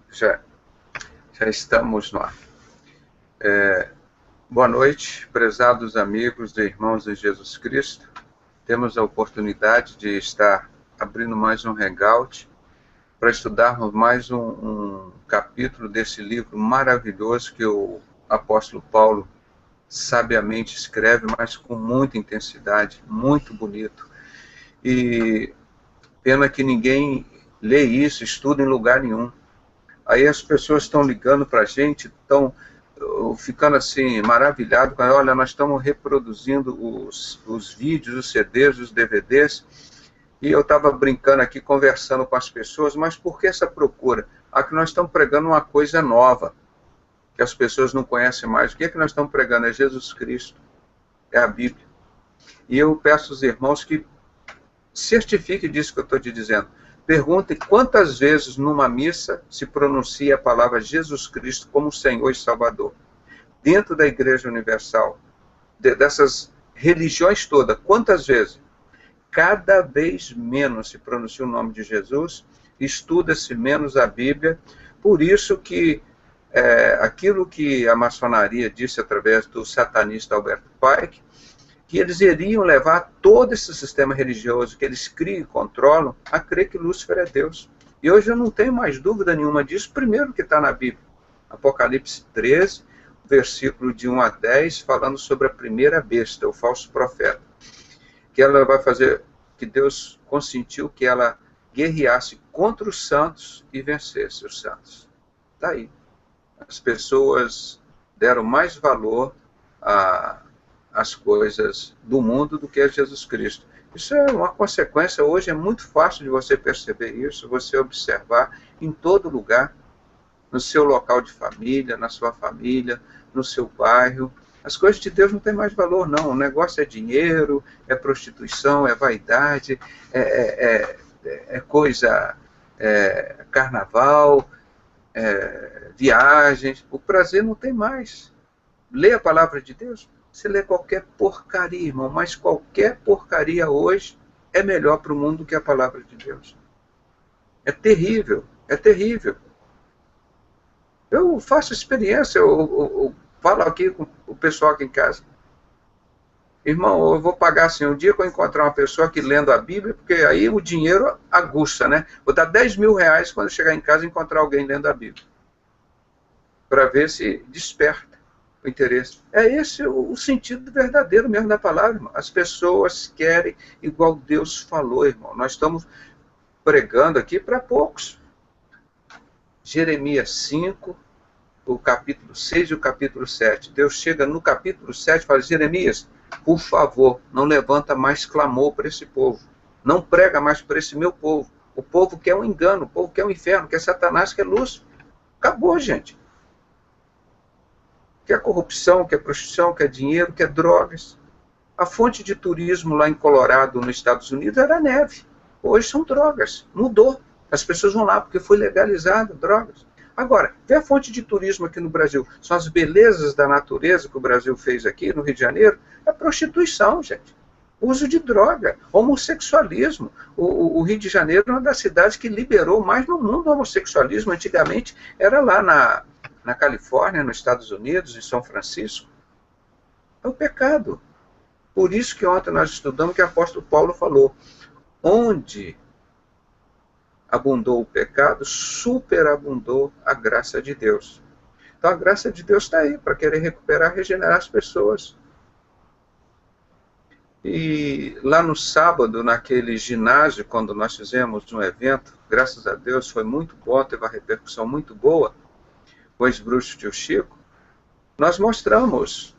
Já, já estamos no ar. Boa noite, prezados amigos e irmãos em Jesus Cristo. Temos a oportunidade de estar abrindo mais um hangout para estudarmos mais um capítulo desse livro maravilhoso que o apóstolo Paulo sabiamente escreve, mas com muita intensidade, muito bonito. E pena que ninguém lê isso, estuda em lugar nenhum. Aí as pessoas estão ligando para a gente, estão ficando assim, maravilhado, olha, nós estamos reproduzindo os vídeos, os CDs, os DVDs, e eu estava brincando aqui, conversando com as pessoas, mas por que essa procura? Aqui nós estamos pregando uma coisa nova, que as pessoas não conhecem mais. O que é que nós estamos pregando? É Jesus Cristo, é a Bíblia. E eu peço aos irmãos que certifiquem disso que eu estou te dizendo. Perguntem quantas vezes numa missa se pronuncia a palavra Jesus Cristo como Senhor e Salvador. Dentro da Igreja Universal, dessas religiões todas, quantas vezes? Cada vez menos se pronuncia o nome de Jesus, estuda-se menos a Bíblia, por isso que aquilo que a maçonaria disse através do satanista Alberto Pike, que eles iriam levar todo esse sistema religioso que eles criam e controlam a crer que Lúcifer é Deus. E hoje eu não tenho mais dúvida nenhuma disso, primeiro que está na Bíblia. Apocalipse 13, versículo de 1 a 10, falando sobre a primeira besta, o falso profeta. Que ela vai fazer, que Deus consentiu que ela guerreasse contra os santos e vencesse os santos. Está aí. As pessoas deram mais valor às coisas do mundo do que a Jesus Cristo. Isso é uma consequência, hoje é muito fácil de você perceber isso, você observar em todo lugar, no seu local de família, na sua família, no seu bairro. As coisas de Deus não têm mais valor, não. O negócio é dinheiro, é prostituição, é vaidade, coisa, carnaval, viagens. O prazer não tem mais. Lê a palavra de Deus, você lê qualquer porcaria, irmão, mas qualquer porcaria hoje é melhor para o mundo do que a palavra de Deus. É terrível, é terrível. Eu faço experiência, eu falo aqui com o pessoal aqui em casa. Irmão, eu vou pagar assim, um dia que eu encontrar uma pessoa aqui lendo a Bíblia, porque aí o dinheiro aguça, né? Vou dar 10 mil reais quando chegar em casa e encontrar alguém lendo a Bíblia. Para ver se desperta o interesse. É esse o sentido verdadeiro mesmo da palavra, irmão. As pessoas querem igual Deus falou, irmão. Nós estamos pregando aqui para poucos. Jeremias 5, o capítulo 6 e o capítulo 7. Deus chega no capítulo 7 e fala, Jeremias, por favor, não levanta mais clamor para esse povo. Não prega mais para esse meu povo. O povo quer um engano, o povo quer um inferno, quer Satanás, quer Lúcifer. Acabou, gente. Quer corrupção, quer prostituição, quer dinheiro, quer drogas. A fonte de turismo lá em Colorado, nos Estados Unidos, era neve. Hoje são drogas. Mudou. As pessoas vão lá porque foi legalizado drogas. Agora, vê a fonte de turismo aqui no Brasil. São as belezas da natureza que o Brasil fez aqui no Rio de Janeiro. É prostituição, gente. Uso de droga, homossexualismo. O Rio de Janeiro é uma das cidades que liberou mais no mundo o homossexualismo. Antigamente era lá na Califórnia, nos Estados Unidos, em São Francisco. É o pecado. Por isso que ontem nós estudamos que o apóstolo Paulo falou, onde abundou o pecado, superabundou a graça de Deus. Então a graça de Deus está aí, para querer recuperar, regenerar as pessoas. E lá no sábado, naquele ginásio, quando nós fizemos um evento, graças a Deus foi muito bom, teve uma repercussão muito boa, com o ex-bruxo tio Chico, nós mostramos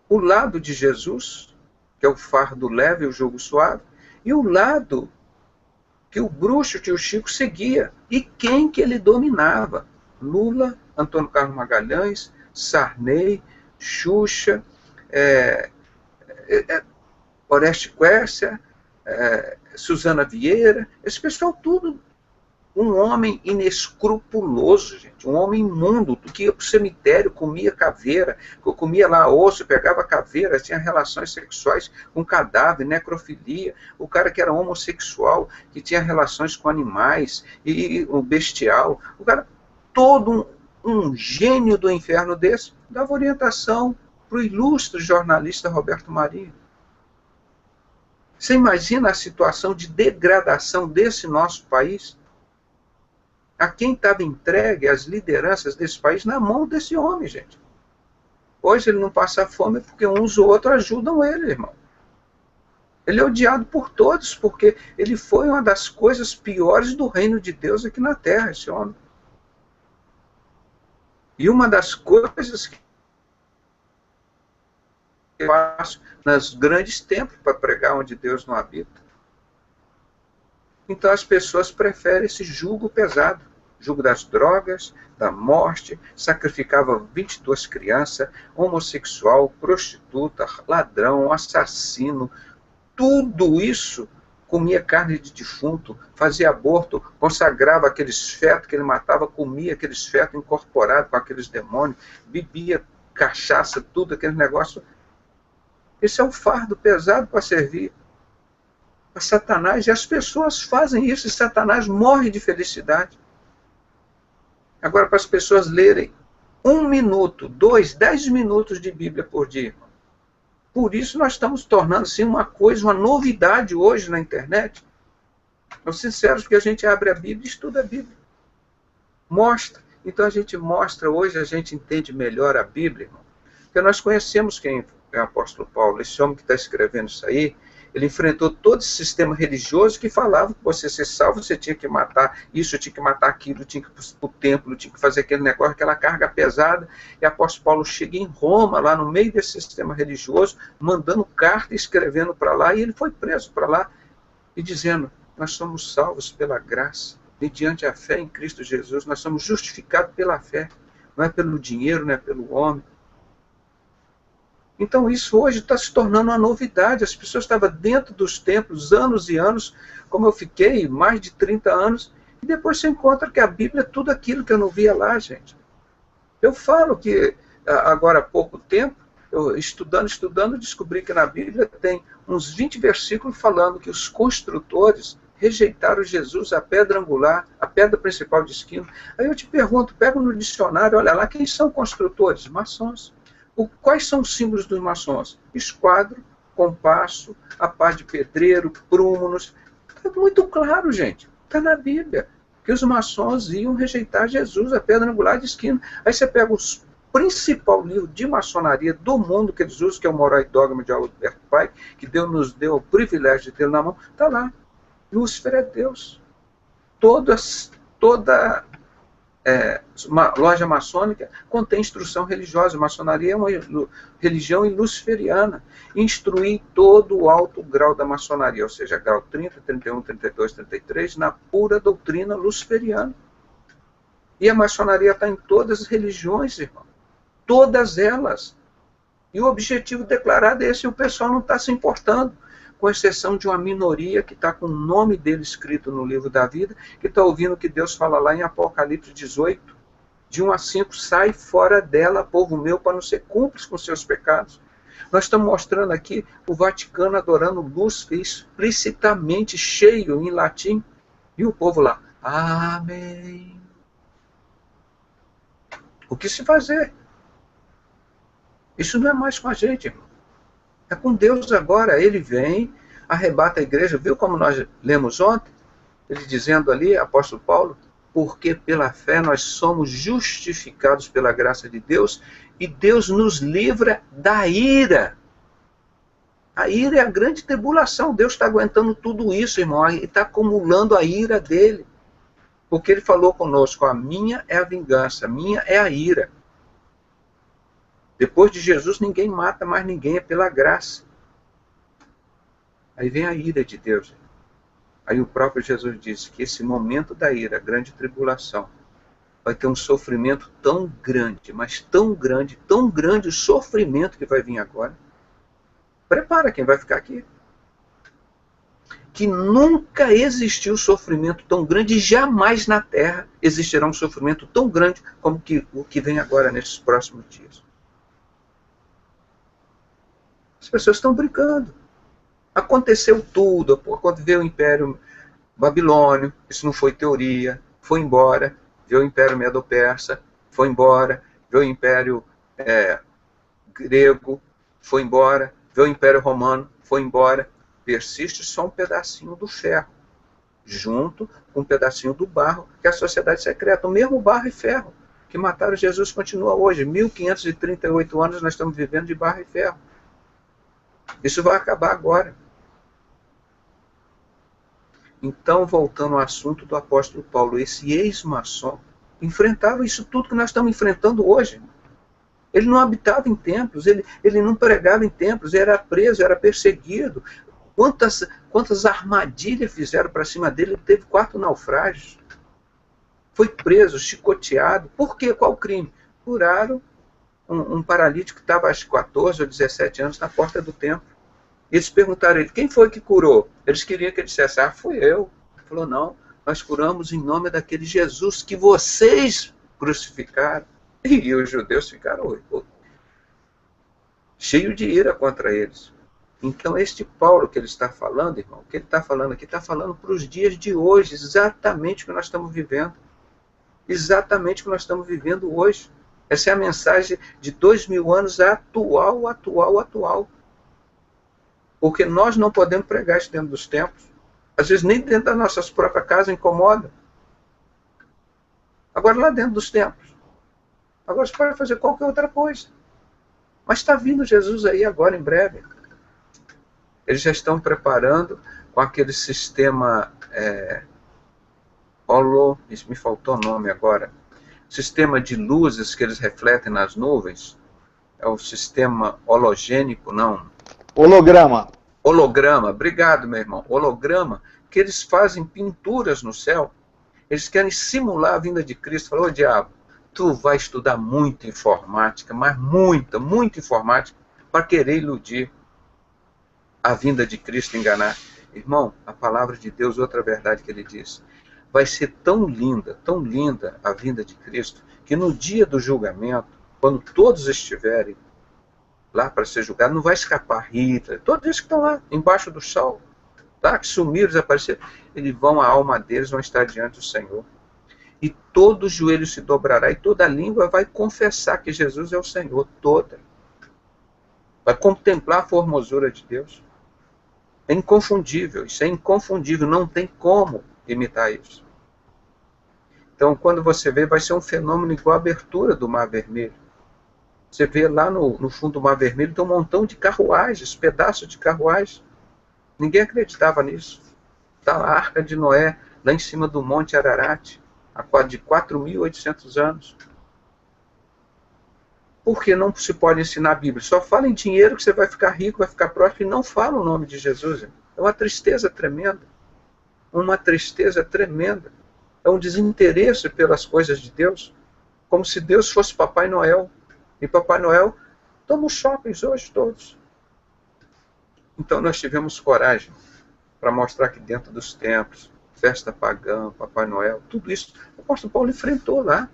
o lado de Jesus, que é o fardo leve e o jugo suave, e o lado que o bruxo tio Chico seguia, e quem que ele dominava. Lula, Antônio Carlos Magalhães, Sarney, Xuxa, Oreste Quércia, Suzana Vieira, esse pessoal tudo Um homem inescrupuloso, gente. Um homem imundo, que ia para o cemitério, comia caveira, comia lá osso, pegava caveira, tinha relações sexuais com cadáver, necrofilia. O cara que era homossexual, que tinha relações com animais, e o bestial. O cara, todo um gênio do inferno desse, dava orientação para o ilustre jornalista Roberto Marinho. Você imagina a situação de degradação desse nosso país? A quem estava entregue as lideranças desse país na mão desse homem, gente. Hoje ele não passa fome porque uns ou outros ajudam ele, irmão. Ele é odiado por todos, porque ele foi uma das coisas piores do reino de Deus aqui na terra, esse homem. E uma das coisas que eu faço nos grandes templos para pregar onde Deus não habita. Então as pessoas preferem esse jugo pesado. Jugo das drogas, da morte, sacrificava 22 crianças, homossexual, prostituta, ladrão, assassino, tudo isso comia carne de defunto, fazia aborto, consagrava aqueles fetos que ele matava, comia aqueles fetos incorporados com aqueles demônios, bebia cachaça, tudo aquele negócio. Esse é um fardo pesado para servir a Satanás, e as pessoas fazem isso, e Satanás morre de felicidade. Agora, para as pessoas lerem 1 minuto, 2, 10 minutos de Bíblia por dia. Por isso nós estamos tornando assim uma coisa, uma novidade hoje na internet. Eu sincero que a gente abre a Bíblia e estuda a Bíblia. Mostra. Então a gente mostra, hoje a gente entende melhor a Bíblia, irmão. Porque nós conhecemos quem é o apóstolo Paulo, esse homem que está escrevendo isso aí. Ele enfrentou todo esse sistema religioso que falava que você ser salvo, você tinha que matar isso, tinha que matar aquilo, tinha que ir para o templo, tinha que fazer aquele negócio, aquela carga pesada. E o apóstolo Paulo chega em Roma, lá no meio desse sistema religioso, mandando carta, escrevendo para lá, e ele foi preso para lá, e dizendo, nós somos salvos pela graça, mediante a fé em Cristo Jesus, nós somos justificados pela fé, não é pelo dinheiro, não é pelo homem. Então isso hoje está se tornando uma novidade. As pessoas estavam dentro dos templos anos e anos, como eu fiquei, mais de 30 anos, e depois você encontra que a Bíblia é tudo aquilo que eu não via lá, gente. Eu falo que agora há pouco tempo, eu estudando, descobri que na Bíblia tem uns 20 versículos falando que os construtores rejeitaram Jesus, a pedra angular, a pedra principal de esquina. Aí eu te pergunto, pega no dicionário, olha lá, quem são construtores? Maçons. Quais são os símbolos dos maçons? Esquadro, compasso, a pá de pedreiro, prúmulos. Está muito claro, gente. Está na Bíblia. Que os maçons iam rejeitar Jesus, a pedra angular de esquina. Aí você pega o principal livro de maçonaria do mundo que eles usam, que é o Moral e Dogma de Alberto Pike, que Deus nos deu o privilégio de ter na mão. Está lá. Lúcifer é Deus. Toda uma loja maçônica contém instrução religiosa. A maçonaria é uma religião luciferiana. Instruir todo o alto grau da maçonaria, ou seja, grau 30, 31, 32, 33, na pura doutrina luciferiana. E a maçonaria está em todas as religiões, irmão. Todas elas. E o objetivo declarado é esse, e o pessoal não está se importando, com exceção de uma minoria que está com o nome dele escrito no livro da vida, que está ouvindo o que Deus fala lá em Apocalipse 18, de 1 a 5, sai fora dela, povo meu, para não ser cúmplice com seus pecados. Nós estamos mostrando aqui o Vaticano adorando Lúcifer explicitamente, cheio em latim, e o povo lá, amém. O que se fazer? Isso não é mais com a gente, irmão. É com Deus agora. Ele vem, arrebata a igreja. Viu como nós lemos ontem? Ele dizendo ali, apóstolo Paulo, porque pela fé nós somos justificados pela graça de Deus e Deus nos livra da ira. A ira é a grande tribulação. Deus está aguentando tudo isso, irmão, e está acumulando a ira dele. Porque ele falou conosco, a minha é a vingança, a minha é a ira. Depois de Jesus, ninguém mata mais ninguém, é pela graça. Aí vem a ira de Deus. Aí o próprio Jesus disse que esse momento da ira, a grande tribulação, vai ter um sofrimento tão grande, mas tão grande o sofrimento que vai vir agora. Prepara quem vai ficar aqui. que nunca existiu sofrimento tão grande e jamais na Terra existirá um sofrimento tão grande como o que vem agora nesses próximos dias. As pessoas estão brincando. Aconteceu tudo, veio o Império Babilônio, isso não foi teoria, foi embora, veio o Império Medo-Persa, foi embora, veio o Império grego, foi embora, veio o Império Romano, foi embora. Persiste só um pedacinho do ferro, junto com um pedacinho do barro, que é a sociedade secreta. O mesmo barro e ferro que mataram Jesus continua hoje. 1538 anos nós estamos vivendo de barro e ferro. Isso vai acabar agora. Então, voltando ao assunto do apóstolo Paulo, esse ex-maçom enfrentava isso tudo que nós estamos enfrentando hoje. Ele não habitava em templos, ele não pregava em templos, ele era preso, era perseguido. Quantas armadilhas fizeram para cima dele? Ele teve 4 naufrágios. Foi preso, chicoteado. Por quê? Qual o crime? Curaram um paralítico que estava aos 14 ou 17 anos na porta do templo. Eles perguntaram a ele, quem foi que curou? Eles queriam que ele dissesse, fui eu. Ele falou, não, nós curamos em nome daquele Jesus que vocês crucificaram. E os judeus ficaram cheios de ira contra eles. Então, este Paulo que ele está falando, irmão, o que ele está falando aqui, está falando para os dias de hoje, exatamente o que nós estamos vivendo. Exatamente o que nós estamos vivendo hoje. Essa é a mensagem de 2000 anos atual. Porque nós não podemos pregar isso dentro dos templos. Às vezes nem dentro das nossas próprias casas incomoda. Agora lá dentro dos templos. Agora você pode fazer qualquer outra coisa. Mas está vindo Jesus aí agora, em breve. Eles já estão preparando com aquele sistema me faltou o nome agora. Sistema de luzes que eles refletem nas nuvens. É o sistema hologênico, não. Holograma. Holograma, obrigado, meu irmão. Holograma, que eles fazem pinturas no céu. Eles querem simular a vinda de Cristo. Falou, diabo, tu vai estudar muita informática, mas muita informática, para querer iludir a vinda de Cristo, enganar. Irmão, a palavra de Deus, outra verdade que ele diz, vai ser tão linda a vinda de Cristo, que no dia do julgamento, quando todos estiverem lá para ser julgados, não vai escapar Hitler, todos eles que estão lá, embaixo do sol, tá? Que sumiram, desapareceram, a alma deles vão estar diante do Senhor. E todo joelho se dobrará, e toda língua vai confessar que Jesus é o Senhor, toda. Vai contemplar a formosura de Deus. É inconfundível, isso é inconfundível, não tem como imitar isso. Então, quando você vê, vai ser um fenômeno igual a abertura do Mar Vermelho. Você vê lá no fundo do Mar Vermelho, tem um montão de carruagens, pedaços de carruagens. Ninguém acreditava nisso. Está a Arca de Noé, lá em cima do Monte Ararat, de 4.800 anos. Por que não se pode ensinar a Bíblia? Só fala em dinheiro que você vai ficar rico, vai ficar próspero, e não fala o nome de Jesus. É uma tristeza tremenda. Uma tristeza tremenda. É um desinteresse pelas coisas de Deus, como se Deus fosse Papai Noel. E Papai Noel toma os shoppings hoje todos. Então nós tivemos coragem para mostrar que dentro dos templos, festa pagã, Papai Noel, tudo isso, o apóstolo Paulo enfrentou lá.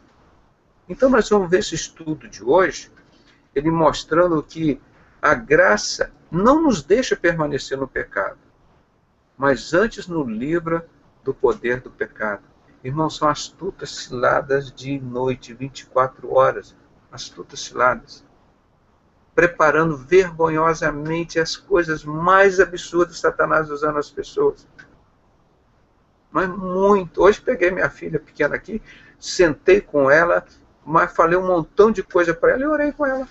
Então nós vamos ver esse estudo de hoje, ele mostrando que a graça não nos deixa permanecer no pecado, mas antes nos livra do poder do pecado. Irmãos, são astutas ciladas de noite, 24 horas, astutas ciladas, preparando vergonhosamente as coisas mais absurdas de Satanás usando as pessoas. Mas muito. Hoje peguei minha filha pequena aqui, sentei com ela, mas falei um montão de coisa para ela e orei com ela.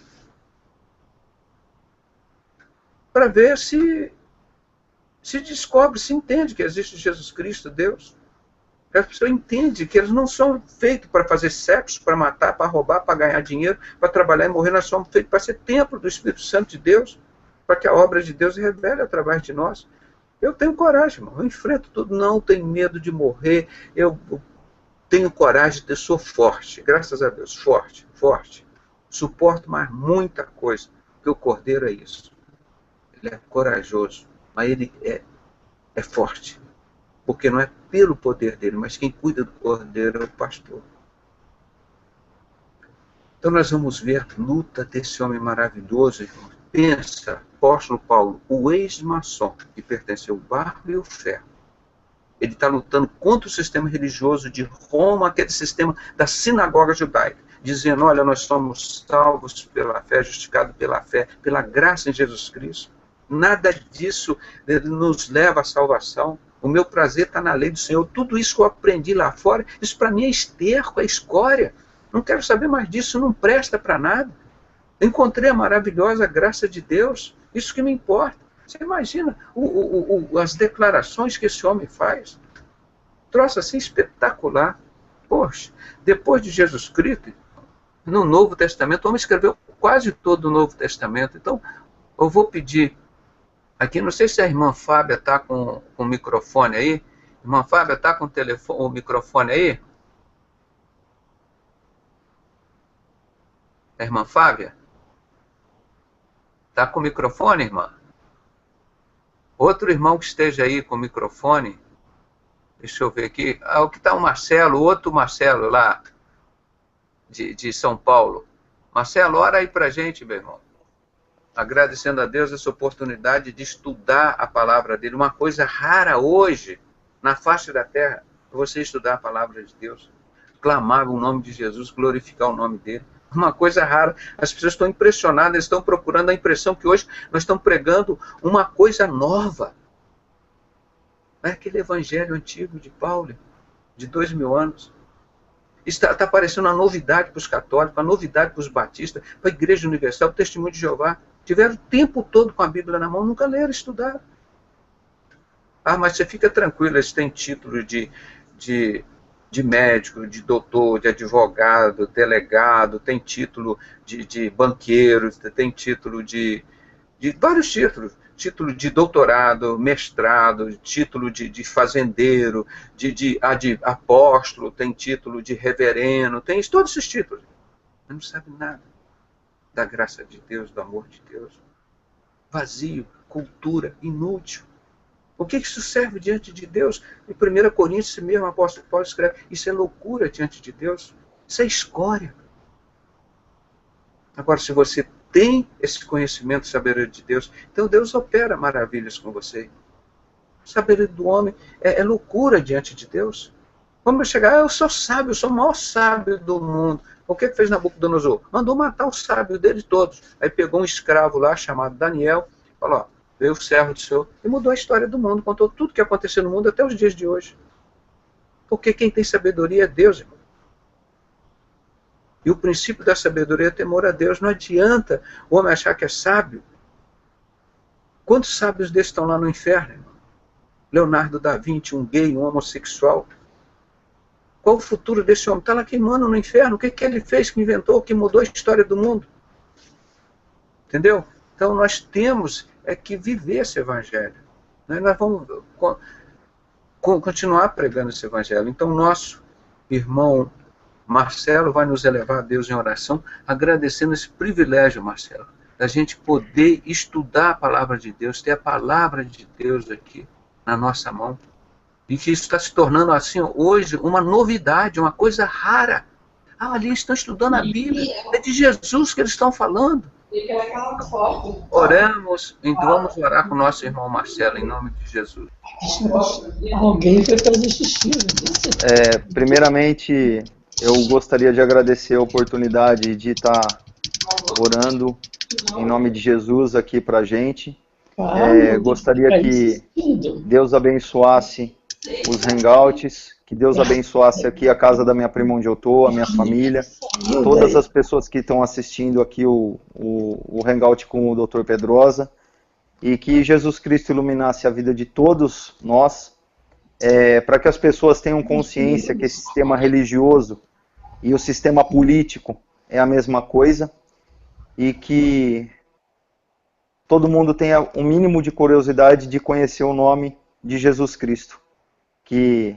Para ver se descobre, se entende que existe Jesus Cristo, Deus. Que as pessoas entendem que eles não são feitos para fazer sexo, para matar, para roubar, para ganhar dinheiro, para trabalhar e morrer. Nós somos feitos para ser templo do Espírito Santo de Deus, para que a obra de Deus revele através de nós. Eu tenho coragem, irmão. Eu enfrento tudo, não tenho medo de morrer. Eu tenho coragem, eu sou forte, graças a Deus, forte. Suporto mais muita coisa, porque o Cordeiro é isso. Ele é corajoso, mas ele é é forte. Porque não é pelo poder dele, mas quem cuida do cordeiro é o pastor. Então nós vamos ver a luta desse homem maravilhoso, irmão. Pensa, apóstolo Paulo, o ex-maçom, que pertenceu ao barro e ao ferro. Ele está lutando contra o sistema religioso de Roma, aquele sistema da sinagoga judaica, dizendo, olha, nós somos salvos pela fé, justificados pela fé, pela graça em Jesus Cristo. Nada disso nos leva à salvação. O meu prazer está na lei do Senhor. Tudo isso que eu aprendi lá fora, isso para mim é esterco, é escória. Não quero saber mais disso, não presta para nada. Encontrei a maravilhosa graça de Deus, isso que me importa. Você imagina as declarações que esse homem faz? Troço assim espetacular. Poxa, depois de Jesus Cristo, no Novo Testamento, o homem escreveu quase todo o Novo Testamento. Então, eu vou pedir aqui, não sei se a irmã Fábia está com o microfone aí. Irmã Fábia, está com o microfone aí? A irmã Fábia? Está com o microfone, irmã? Outro irmão que esteja aí com o microfone, deixa eu ver aqui. O que está o Marcelo, outro Marcelo lá, de São Paulo. Marcelo, ora aí para a gente, meu irmão. Agradecendo a Deus essa oportunidade de estudar a palavra dele. Uma coisa rara hoje, na face da terra, você estudar a palavra de Deus. Clamar o nome de Jesus, glorificar o nome dele. Uma coisa rara. As pessoas estão impressionadas, estão procurando a impressão que hoje nós estamos pregando uma coisa nova. Não é aquele evangelho antigo de Paulo, de 2000 anos. Está aparecendo uma novidade para os católicos, uma novidade para os batistas, para a Igreja Universal, para o Testemunho de Jeová. Tiveram o tempo todo com a Bíblia na mão, nunca leram, estudaram. Mas você fica tranquilo, eles têm título de médico, de doutor, de advogado, delegado, tem título de banqueiro, tem título de vários títulos. Título de doutorado, mestrado, título de fazendeiro, de apóstolo, tem título de reverendo, tem todos esses títulos. Mas não sabe nada da graça de Deus, do amor de Deus. Vazio, cultura, inútil. O que isso serve diante de Deus? Em 1 Coríntios, esse mesmo apóstolo Paulo escreve, isso é loucura diante de Deus. Isso é escória. Agora, se você tem esse conhecimento, sabedoria de Deus, então Deus opera maravilhas com você. A sabedoria do homem é loucura diante de Deus. Vamos chegar, eu sou sábio, eu sou o maior sábio do mundo. O que fez Nabucodonosor? Mandou matar o sábio dele todos. Aí pegou um escravo lá, chamado Daniel, falou, veio o servo do Senhor, e mudou a história do mundo, contou tudo que aconteceu no mundo até os dias de hoje. Porque quem tem sabedoria é Deus, irmão. E o princípio da sabedoria é temor a Deus. Não adianta o homem achar que é sábio. Quantos sábios desses estão lá no inferno, irmão? Leonardo da Vinci, um gay, um homossexual. Qual o futuro desse homem? Está lá queimando no inferno. O que ele fez, que inventou, que mudou a história do mundo? Entendeu? Então nós temos que viver esse evangelho. Nós vamos continuar pregando esse evangelho. Então nosso irmão Marcelo vai nos elevar a Deus em oração, agradecendo esse privilégio, Marcelo, da gente poder estudar a palavra de Deus, ter a palavra de Deus aqui na nossa mão. E que isso está se tornando, assim, hoje, uma novidade, uma coisa rara. Ali estão estudando a Bíblia, é de Jesus que eles estão falando. Oramos, então vamos orar com o nosso irmão Marcelo, em nome de Jesus. Alguém foi fazer xixi. Primeiramente, eu gostaria de agradecer a oportunidade de estar orando em nome de Jesus aqui pra gente. Gostaria que Deus abençoasse os hangouts, que Deus abençoasse aqui a casa da minha prima onde eu estou, a minha família, todas as pessoas que estão assistindo aqui o hangout com o Dr. Pedrosa, e que Jesus Cristo iluminasse a vida de todos nós, para que as pessoas tenham consciência que esse sistema religioso e o sistema político é a mesma coisa, e que todo mundo tenha um mínimo de curiosidade de conhecer o nome de Jesus Cristo, que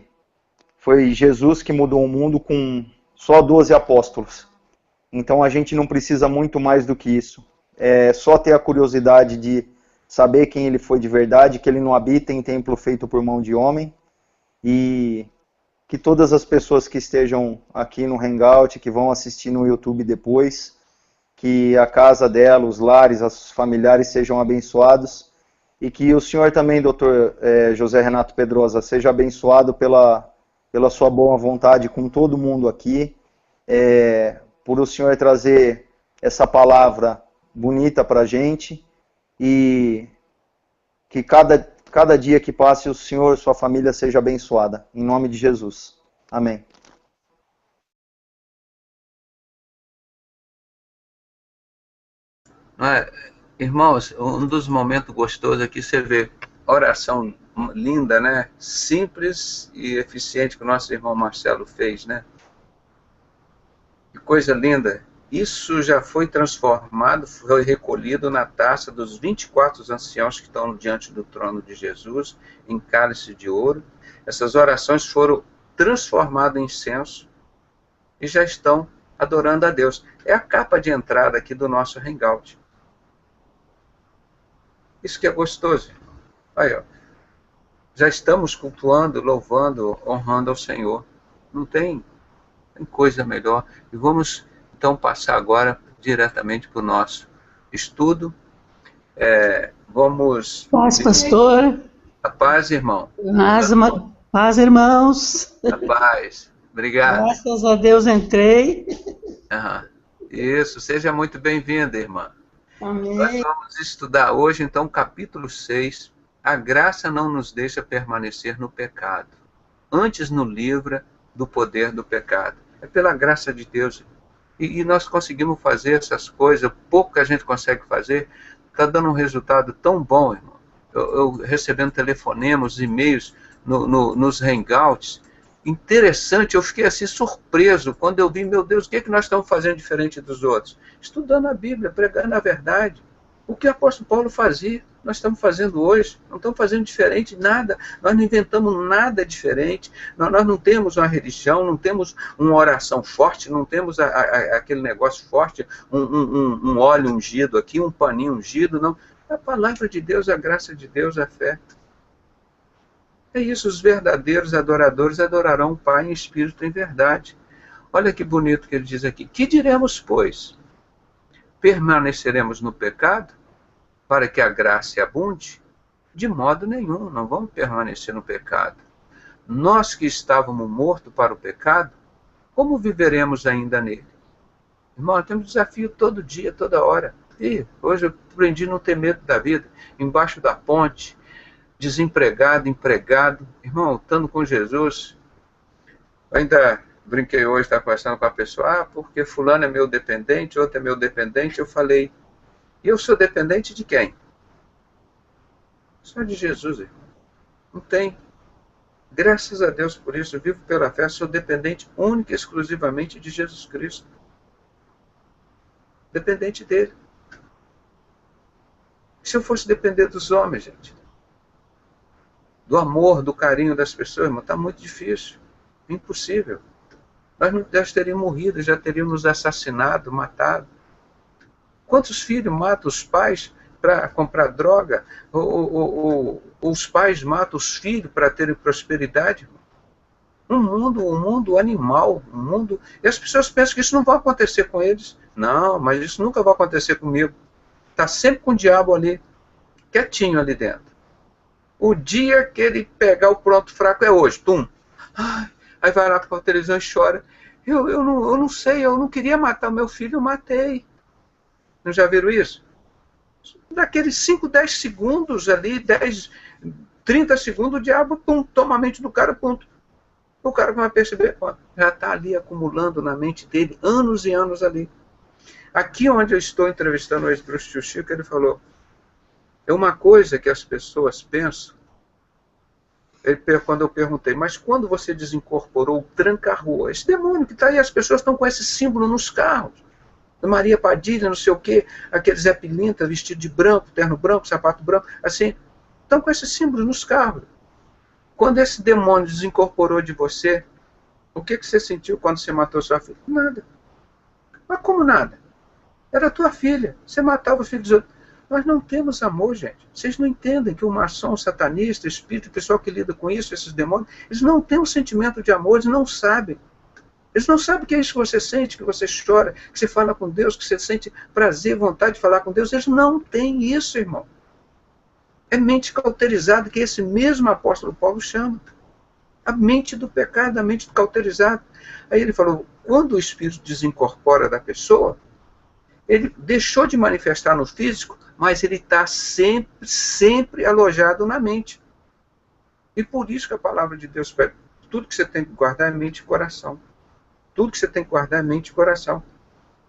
foi Jesus que mudou o mundo com só 12 apóstolos. Então a gente não precisa muito mais do que isso. É só ter a curiosidade de saber quem ele foi de verdade, que ele não habita em templo feito por mão de homem, e que todas as pessoas que estejam aqui no Hangout, que vão assistir no YouTube depois, que a casa dela, os lares, os familiares sejam abençoados, e que o senhor também, doutor José Renato Pedrosa, seja abençoado pela sua boa vontade com todo mundo aqui, por o senhor trazer essa palavra bonita para a gente, e que cada dia que passe o senhor e sua família seja abençoada. Em nome de Jesus. Amém. Irmãos, um dos momentos gostosos aqui você vê oração linda, né? Simples e eficiente que o nosso irmão Marcelo fez, né? Que coisa linda. Isso já foi transformado, foi recolhido na taça dos 24 anciãos que estão diante do trono de Jesus, em cálice de ouro. Essas orações foram transformadas em incenso e já estão adorando a Deus. É a capa de entrada aqui do nosso Hangout. Isso que é gostoso. Aí, ó. Já estamos cultuando, louvando, honrando ao Senhor. Não tem coisa melhor. E vamos, então, passar agora diretamente para o nosso estudo. Vamos... Paz, pastor. A paz, irmão. Paz, irmãos. A paz. Obrigado. Graças a Deus entrei. Isso, seja muito bem-vinda, irmã. Amém. Nós vamos estudar hoje, então, capítulo 6. A graça não nos deixa permanecer no pecado. Antes nos livra do poder do pecado. É pela graça de Deus. E nós conseguimos fazer essas coisas, pouco que a gente consegue fazer, está dando um resultado tão bom, irmão. Eu recebendo telefonemas, e-mails nos Hangouts, interessante, eu fiquei assim surpreso quando eu vi, meu Deus, o que é que nós estamos fazendo diferente dos outros? Estudando a Bíblia, pregando a verdade. O que o apóstolo Paulo fazia, nós estamos fazendo hoje. Não estamos fazendo diferente nada. Nós não inventamos nada diferente. Nós não temos uma religião, não temos uma oração forte, não temos aquele negócio forte, um óleo ungido aqui, um paninho ungido, não. A palavra de Deus, a graça de Deus, a fé. É isso, os verdadeiros adoradores adorarão o Pai em espírito e em verdade. Olha que bonito que ele diz aqui. Que diremos, pois? Permaneceremos no pecado para que a graça abunde? De modo nenhum, não vamos permanecer no pecado. Nós que estávamos mortos para o pecado, como viveremos ainda nele? Irmão, temos desafio todo dia, toda hora. E hoje eu aprendi a não ter medo da vida. Embaixo da ponte, desempregado, empregado. Irmão, estando com Jesus, ainda brinquei hoje, estava conversando com a pessoa, porque fulano é meu dependente, outro é meu dependente. Eu falei, e eu sou dependente de quem? Só de Jesus, irmão. Não tem. Graças a Deus por isso, eu vivo pela fé, sou dependente única e exclusivamente de Jesus Cristo. Dependente dele. Se eu fosse depender dos homens, gente, do amor, do carinho das pessoas, irmão, está muito difícil. Impossível. Nós teríamos morrido, já teríamos nos assassinado, matado. Quantos filhos matam os pais para comprar droga? Ou os pais matam os filhos para terem prosperidade? Um mundo animal, um mundo... E as pessoas pensam que isso não vai acontecer com eles. Não, mas isso nunca vai acontecer comigo. Está sempre com o diabo ali, quietinho ali dentro. O dia que ele pegar o pronto fraco é hoje. Tum. Ai, aí vai lá para a televisão e chora. Eu não sei, eu não queria matar o meu filho, eu matei. Não já viram isso? Daqueles 5, 10 segundos ali, 10, 30 segundos, o diabo, pum, toma a mente do cara, ponto. O cara vai perceber, ó, já está ali acumulando na mente dele anos e anos ali. Aqui onde eu estou entrevistando o ex-bruxo Chico, ele falou, é uma coisa que as pessoas pensam, quando eu perguntei, mas quando você desincorporou o tranca-rua, esse demônio que está aí, as pessoas estão com esse símbolo nos carros, Maria Padilha, não sei o quê, aquele Zé Pilintra vestido de branco, terno branco, sapato branco, assim, estão com esse símbolo nos carros. Quando esse demônio desincorporou de você, o que você sentiu quando você matou sua filha? Nada. Mas como nada? Era tua filha, você matava os filhos dos outros. Nós não temos amor, gente. Vocês não entendem que o maçom, o satanista, o espírito, o pessoal que lida com isso, esses demônios, eles não têm um sentimento de amor, eles não sabem. Eles não sabem o que é isso que você sente, que você chora, que você fala com Deus, que você sente prazer, vontade de falar com Deus. Eles não têm isso, irmão. É mente cauterizada, que esse mesmo apóstolo Paulo chama. A mente do pecado, a mente cauterizada. Aí ele falou, quando o espírito desincorpora da pessoa, ele deixou de manifestar no físico, mas ele está sempre, sempre alojado na mente. E por isso que a palavra de Deus pede, tudo que você tem que guardar é mente e coração. Tudo que você tem que guardar é mente e coração.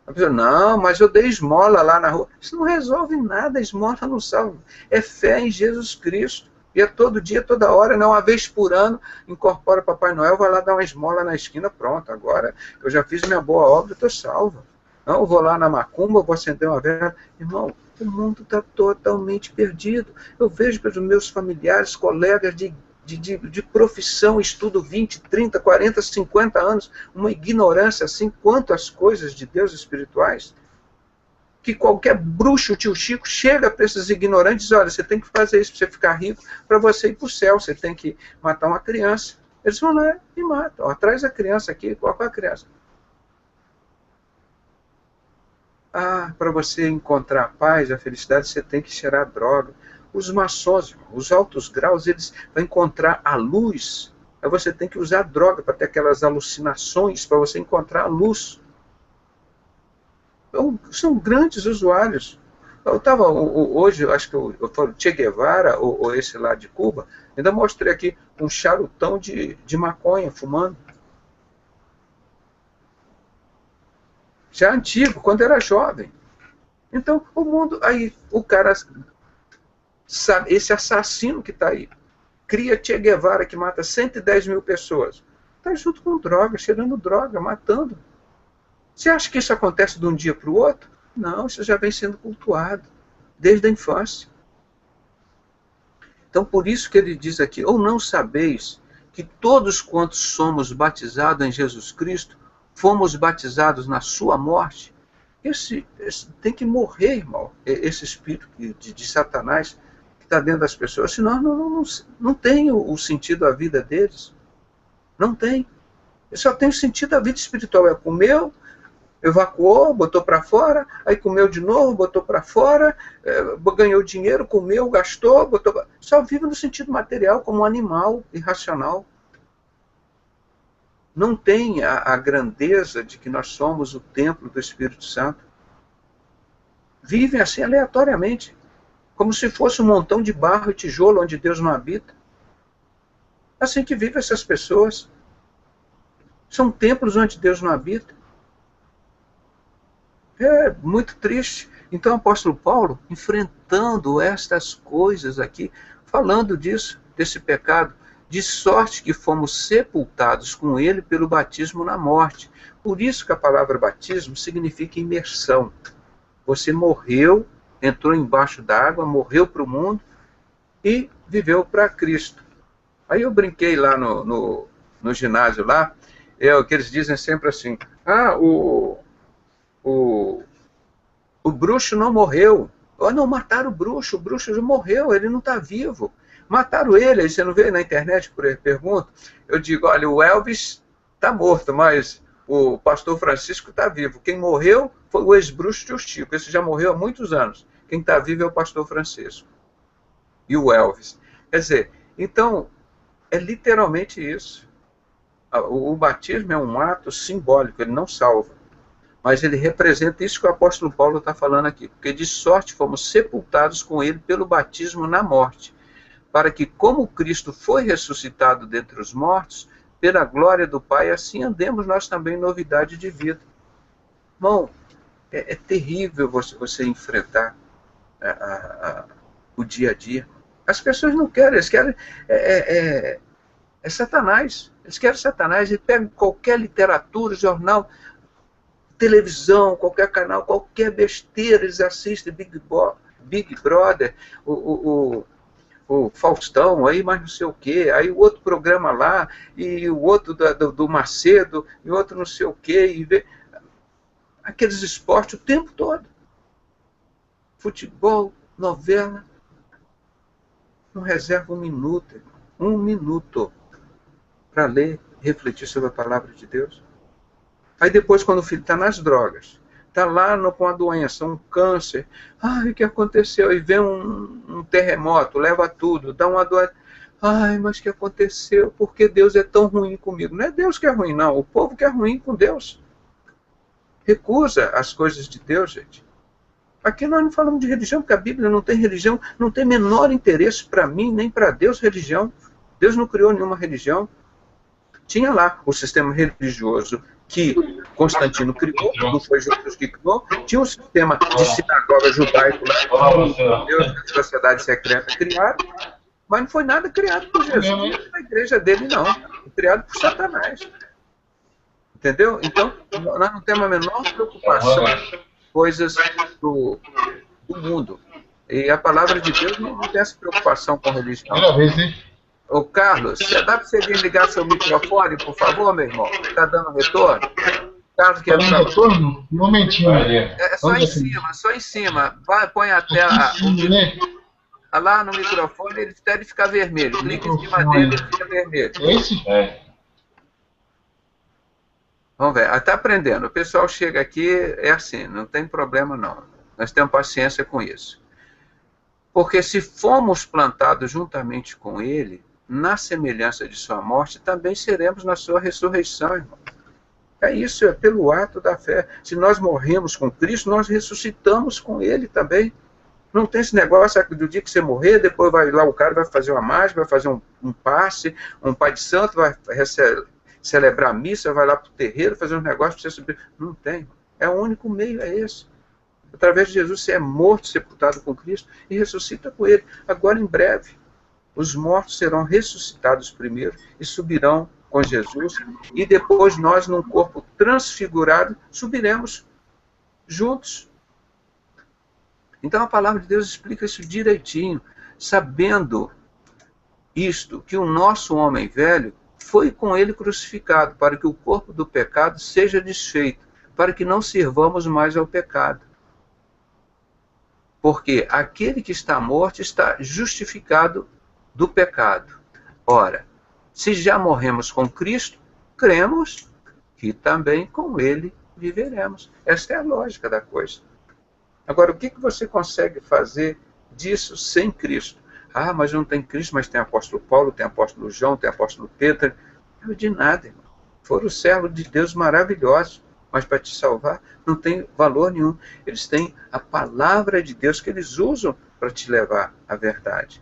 A pessoa, não, mas eu dei esmola lá na rua. Isso não resolve nada, esmola não salva. É fé em Jesus Cristo. E é todo dia, toda hora, não, uma vez por ano, incorpora Papai Noel, vai lá dar uma esmola na esquina, pronto, agora eu já fiz minha boa obra, estou salva. Não, eu vou lá na macumba, vou acender uma vela. Irmão, o mundo está totalmente perdido. Eu vejo pelos meus familiares, colegas de profissão, estudo 20, 30, 40, 50 anos, uma ignorância assim quanto às coisas de Deus espirituais, que qualquer bruxo, tio Chico, chega para esses ignorantes e diz, olha, você tem que fazer isso para você ficar rico, para você ir para o céu, você tem que matar uma criança. Eles vão lá e matam. Ó, traz a criança aqui, qual é a criança? Ah, para você encontrar a paz, a felicidade, você tem que cheirar droga. Os maçons, os altos graus, eles vão encontrar a luz. Aí você tem que usar droga para ter aquelas alucinações, para você encontrar a luz. Então, são grandes usuários. Eu estava hoje, acho que eu falo Che Guevara, ou esse lá de Cuba, ainda mostrei aqui um charutão de maconha fumando. Já antigo, quando era jovem. Então, o mundo, aí o cara, sabe, esse assassino que está aí, cria Che Guevara, que mata 110 mil pessoas, está junto com droga, cheirando droga, matando. Você acha que isso acontece de um dia para o outro? Não, isso já vem sendo cultuado, desde a infância. Então, por isso que ele diz aqui, ou não sabeis que todos quantos somos batizados em Jesus Cristo, fomos batizados na sua morte? Esse tem que morrer, irmão, esse espírito de Satanás que está dentro das pessoas, senão não tem o sentido da vida deles. Não tem. Só tem o sentido da vida espiritual. É comeu, evacuou, botou para fora, aí comeu de novo, botou para fora, ganhou dinheiro, comeu, gastou, botou. Só vive no sentido material, como um animal irracional. Não tem a grandeza de que nós somos o templo do Espírito Santo. Vivem assim aleatoriamente, como se fosse um montão de barro e tijolo onde Deus não habita. Assim que vivem essas pessoas. São templos onde Deus não habita. É muito triste. Então o apóstolo Paulo, enfrentando estas coisas aqui, falando disso, desse pecado, de sorte que fomos sepultados com ele pelo batismo na morte. Por isso que a palavra batismo significa imersão. Você morreu, entrou embaixo d'água, morreu para o mundo e viveu para Cristo. Aí eu brinquei lá no ginásio lá, que eles dizem sempre assim, o bruxo não morreu. Não, mataram o bruxo já morreu, ele não está vivo. Mataram ele, aí você não vê na internet, pergunta. Eu digo, olha, o Elvis está morto, mas o pastor Francisco está vivo. Quem morreu foi o ex-bruxo tio Chico, esse já morreu há muitos anos. Quem está vivo é o pastor Francisco. E o Elvis. Quer dizer, então, é literalmente isso. O batismo é um ato simbólico, ele não salva. Mas ele representa isso que o apóstolo Paulo está falando aqui. Porque de sorte fomos sepultados com ele pelo batismo na morte, para que, como Cristo foi ressuscitado dentre os mortos, pela glória do Pai, assim andemos nós também em novidade de vida. Irmão, é terrível você enfrentar o dia a dia. As pessoas não querem, eles querem... É Satanás. Eles querem Satanás. Eles pegam qualquer literatura, jornal, televisão, qualquer canal, qualquer besteira, eles assistem Big Brother, o Faustão, aí mais não sei o quê, aí o outro programa lá, e o outro do Macedo, e outro não sei o quê, e vê aqueles esportes o tempo todo. Futebol, Novela não reserva um minuto para ler, refletir sobre a palavra de Deus. Aí depois, quando o filho está nas drogas, está lá com uma doença, um câncer, o que aconteceu? E vem um terremoto, leva tudo, dá uma doença. Mas o que aconteceu? Por que Deus é tão ruim comigo? Não é Deus que é ruim, não. O povo que é ruim com Deus. Recusa as coisas de Deus, gente. Aqui nós não falamos de religião, porque a Bíblia não tem religião, não tem menor interesse para mim, nem para Deus, religião. Deus não criou nenhuma religião. Tinha lá o sistema religioso que Constantino criou, não foi Jesus que criou. Tinha um sistema de sinagoga judaico lá, Deus e a sociedade secreta criaram, mas não foi nada criado por Jesus, na igreja dele não. Foi criado por Satanás. Entendeu? Então, nós não temos a menor preocupação com coisas do mundo. E a palavra de Deus não tem essa preocupação com religião. Ô Carlos, dá para você vir ligar seu microfone, por favor, meu irmão? Está dando retorno? Carlos, que retorno? Um momentinho. É só em cima. Põe a tela. Lá no microfone, ele deve ficar vermelho. Clica em cima dele, ele fica vermelho. Esse? Vamos ver. Está aprendendo. O pessoal chega aqui, é assim, não tem problema não. Nós temos paciência com isso. Porque se fomos plantados juntamente com ele, na semelhança de sua morte, também seremos na sua ressurreição, irmão. É isso, é pelo ato da fé. Se nós morremos com Cristo, nós ressuscitamos com ele também. Não tem esse negócio do dia que você morrer, depois vai lá o cara vai fazer uma mágica, vai fazer um passe, um pai de santo, vai celebrar a missa, vai lá para o terreiro, fazer um negócio para você subir. Não tem. É o único meio, é esse. Através de Jesus, você é morto, sepultado com Cristo e ressuscita com ele. Agora, em breve, os mortos serão ressuscitados primeiro e subirão com Jesus. E depois nós, num corpo transfigurado, subiremos juntos. Então, a palavra de Deus explica isso direitinho. Sabendo isto, que o nosso homem velho foi com ele crucificado, para que o corpo do pecado seja desfeito, para que não sirvamos mais ao pecado. Porque aquele que está morto está justificado do pecado. Ora, se já morremos com Cristo, cremos que também com ele viveremos. Esta é a lógica da coisa. Agora, o que você consegue fazer disso sem Cristo? Mas não tem Cristo, mas tem apóstolo Paulo, tem apóstolo João, tem apóstolo Pedro. Não de nada, irmão. Foram servos de Deus maravilhosos, mas para te salvar não tem valor nenhum. Eles têm a palavra de Deus que eles usam para te levar à verdade.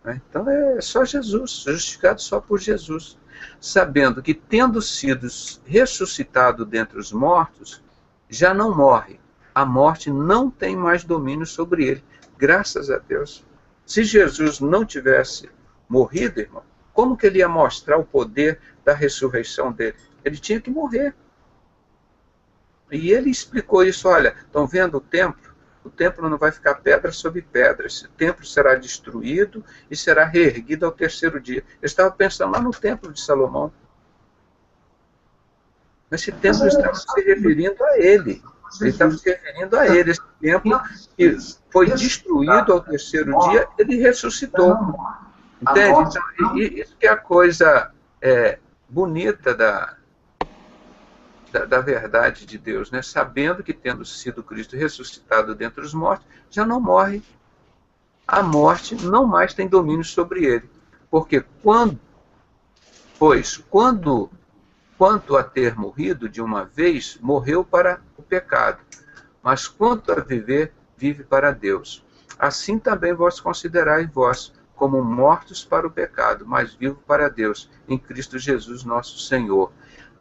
Então é só Jesus, justificado só por Jesus. Sabendo que, tendo sido ressuscitado dentre os mortos, já não morre. A morte não tem mais domínio sobre ele. Graças a Deus. Se Jesus não tivesse morrido, irmão, como que ele ia mostrar o poder da ressurreição dele? Ele tinha que morrer. E ele explicou isso, olha, estão vendo o templo? O templo não vai ficar pedra sobre pedra. Esse templo será destruído e será reerguido ao terceiro dia. Eu estava pensando lá no templo de Salomão. Esse templo estava se referindo a ele. Ele estava se referindo a ele. Esse templo que foi destruído ao terceiro dia, ele ressuscitou. Entende? Então, isso que é a coisa bonita da verdade de Deus, né? Sabendo que, tendo sido Cristo ressuscitado dentre os mortos, já não morre. A morte não mais tem domínio sobre ele. Porque quanto a ter morrido de uma vez, morreu para o pecado. Mas quanto a viver, vive para Deus. Assim também vós considerai vós como mortos para o pecado, mas vivos para Deus, em Cristo Jesus nosso Senhor.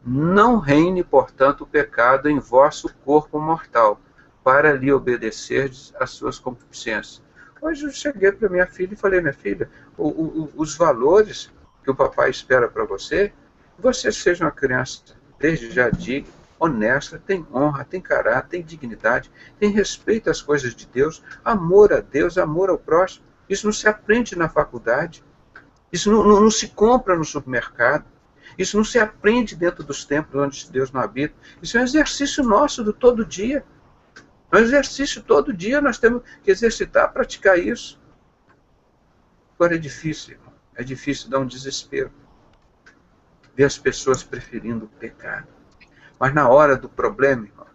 Não reine, portanto, o pecado em vosso corpo mortal, para lhe obedecerdes às suas concupiscências. Hoje eu cheguei para minha filha e falei, minha filha, os valores que o papai espera para você, você seja uma criança desde já digna, honesta, tem honra, tem caráter, tem dignidade, tem respeito às coisas de Deus, amor a Deus, amor ao próximo. Isso não se aprende na faculdade, isso não se compra no supermercado. Isso não se aprende dentro dos templos onde Deus não habita. Isso é um exercício nosso do todo dia. É um exercício todo dia, nós temos que exercitar, praticar isso. Agora é difícil, irmão. É difícil, dá um desespero. Ver as pessoas preferindo o pecado. Mas na hora do problema, irmão,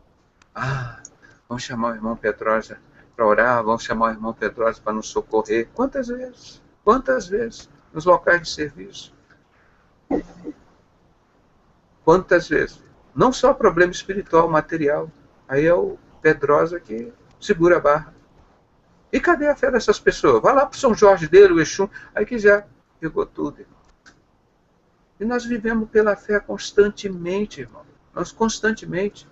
vamos chamar o irmão Pedrosa para orar, vamos chamar o irmão Pedrosa para nos socorrer. Quantas vezes? Quantas vezes? Nos locais de serviço. Quantas vezes? Não só problema espiritual, material. Aí é o Pedrosa que segura a barra. E cadê a fé dessas pessoas? Vai lá para o São Jorge dele, o Exum, aí que já pegou tudo, irmão. E nós vivemos pela fé constantemente, irmão. Nós constantemente.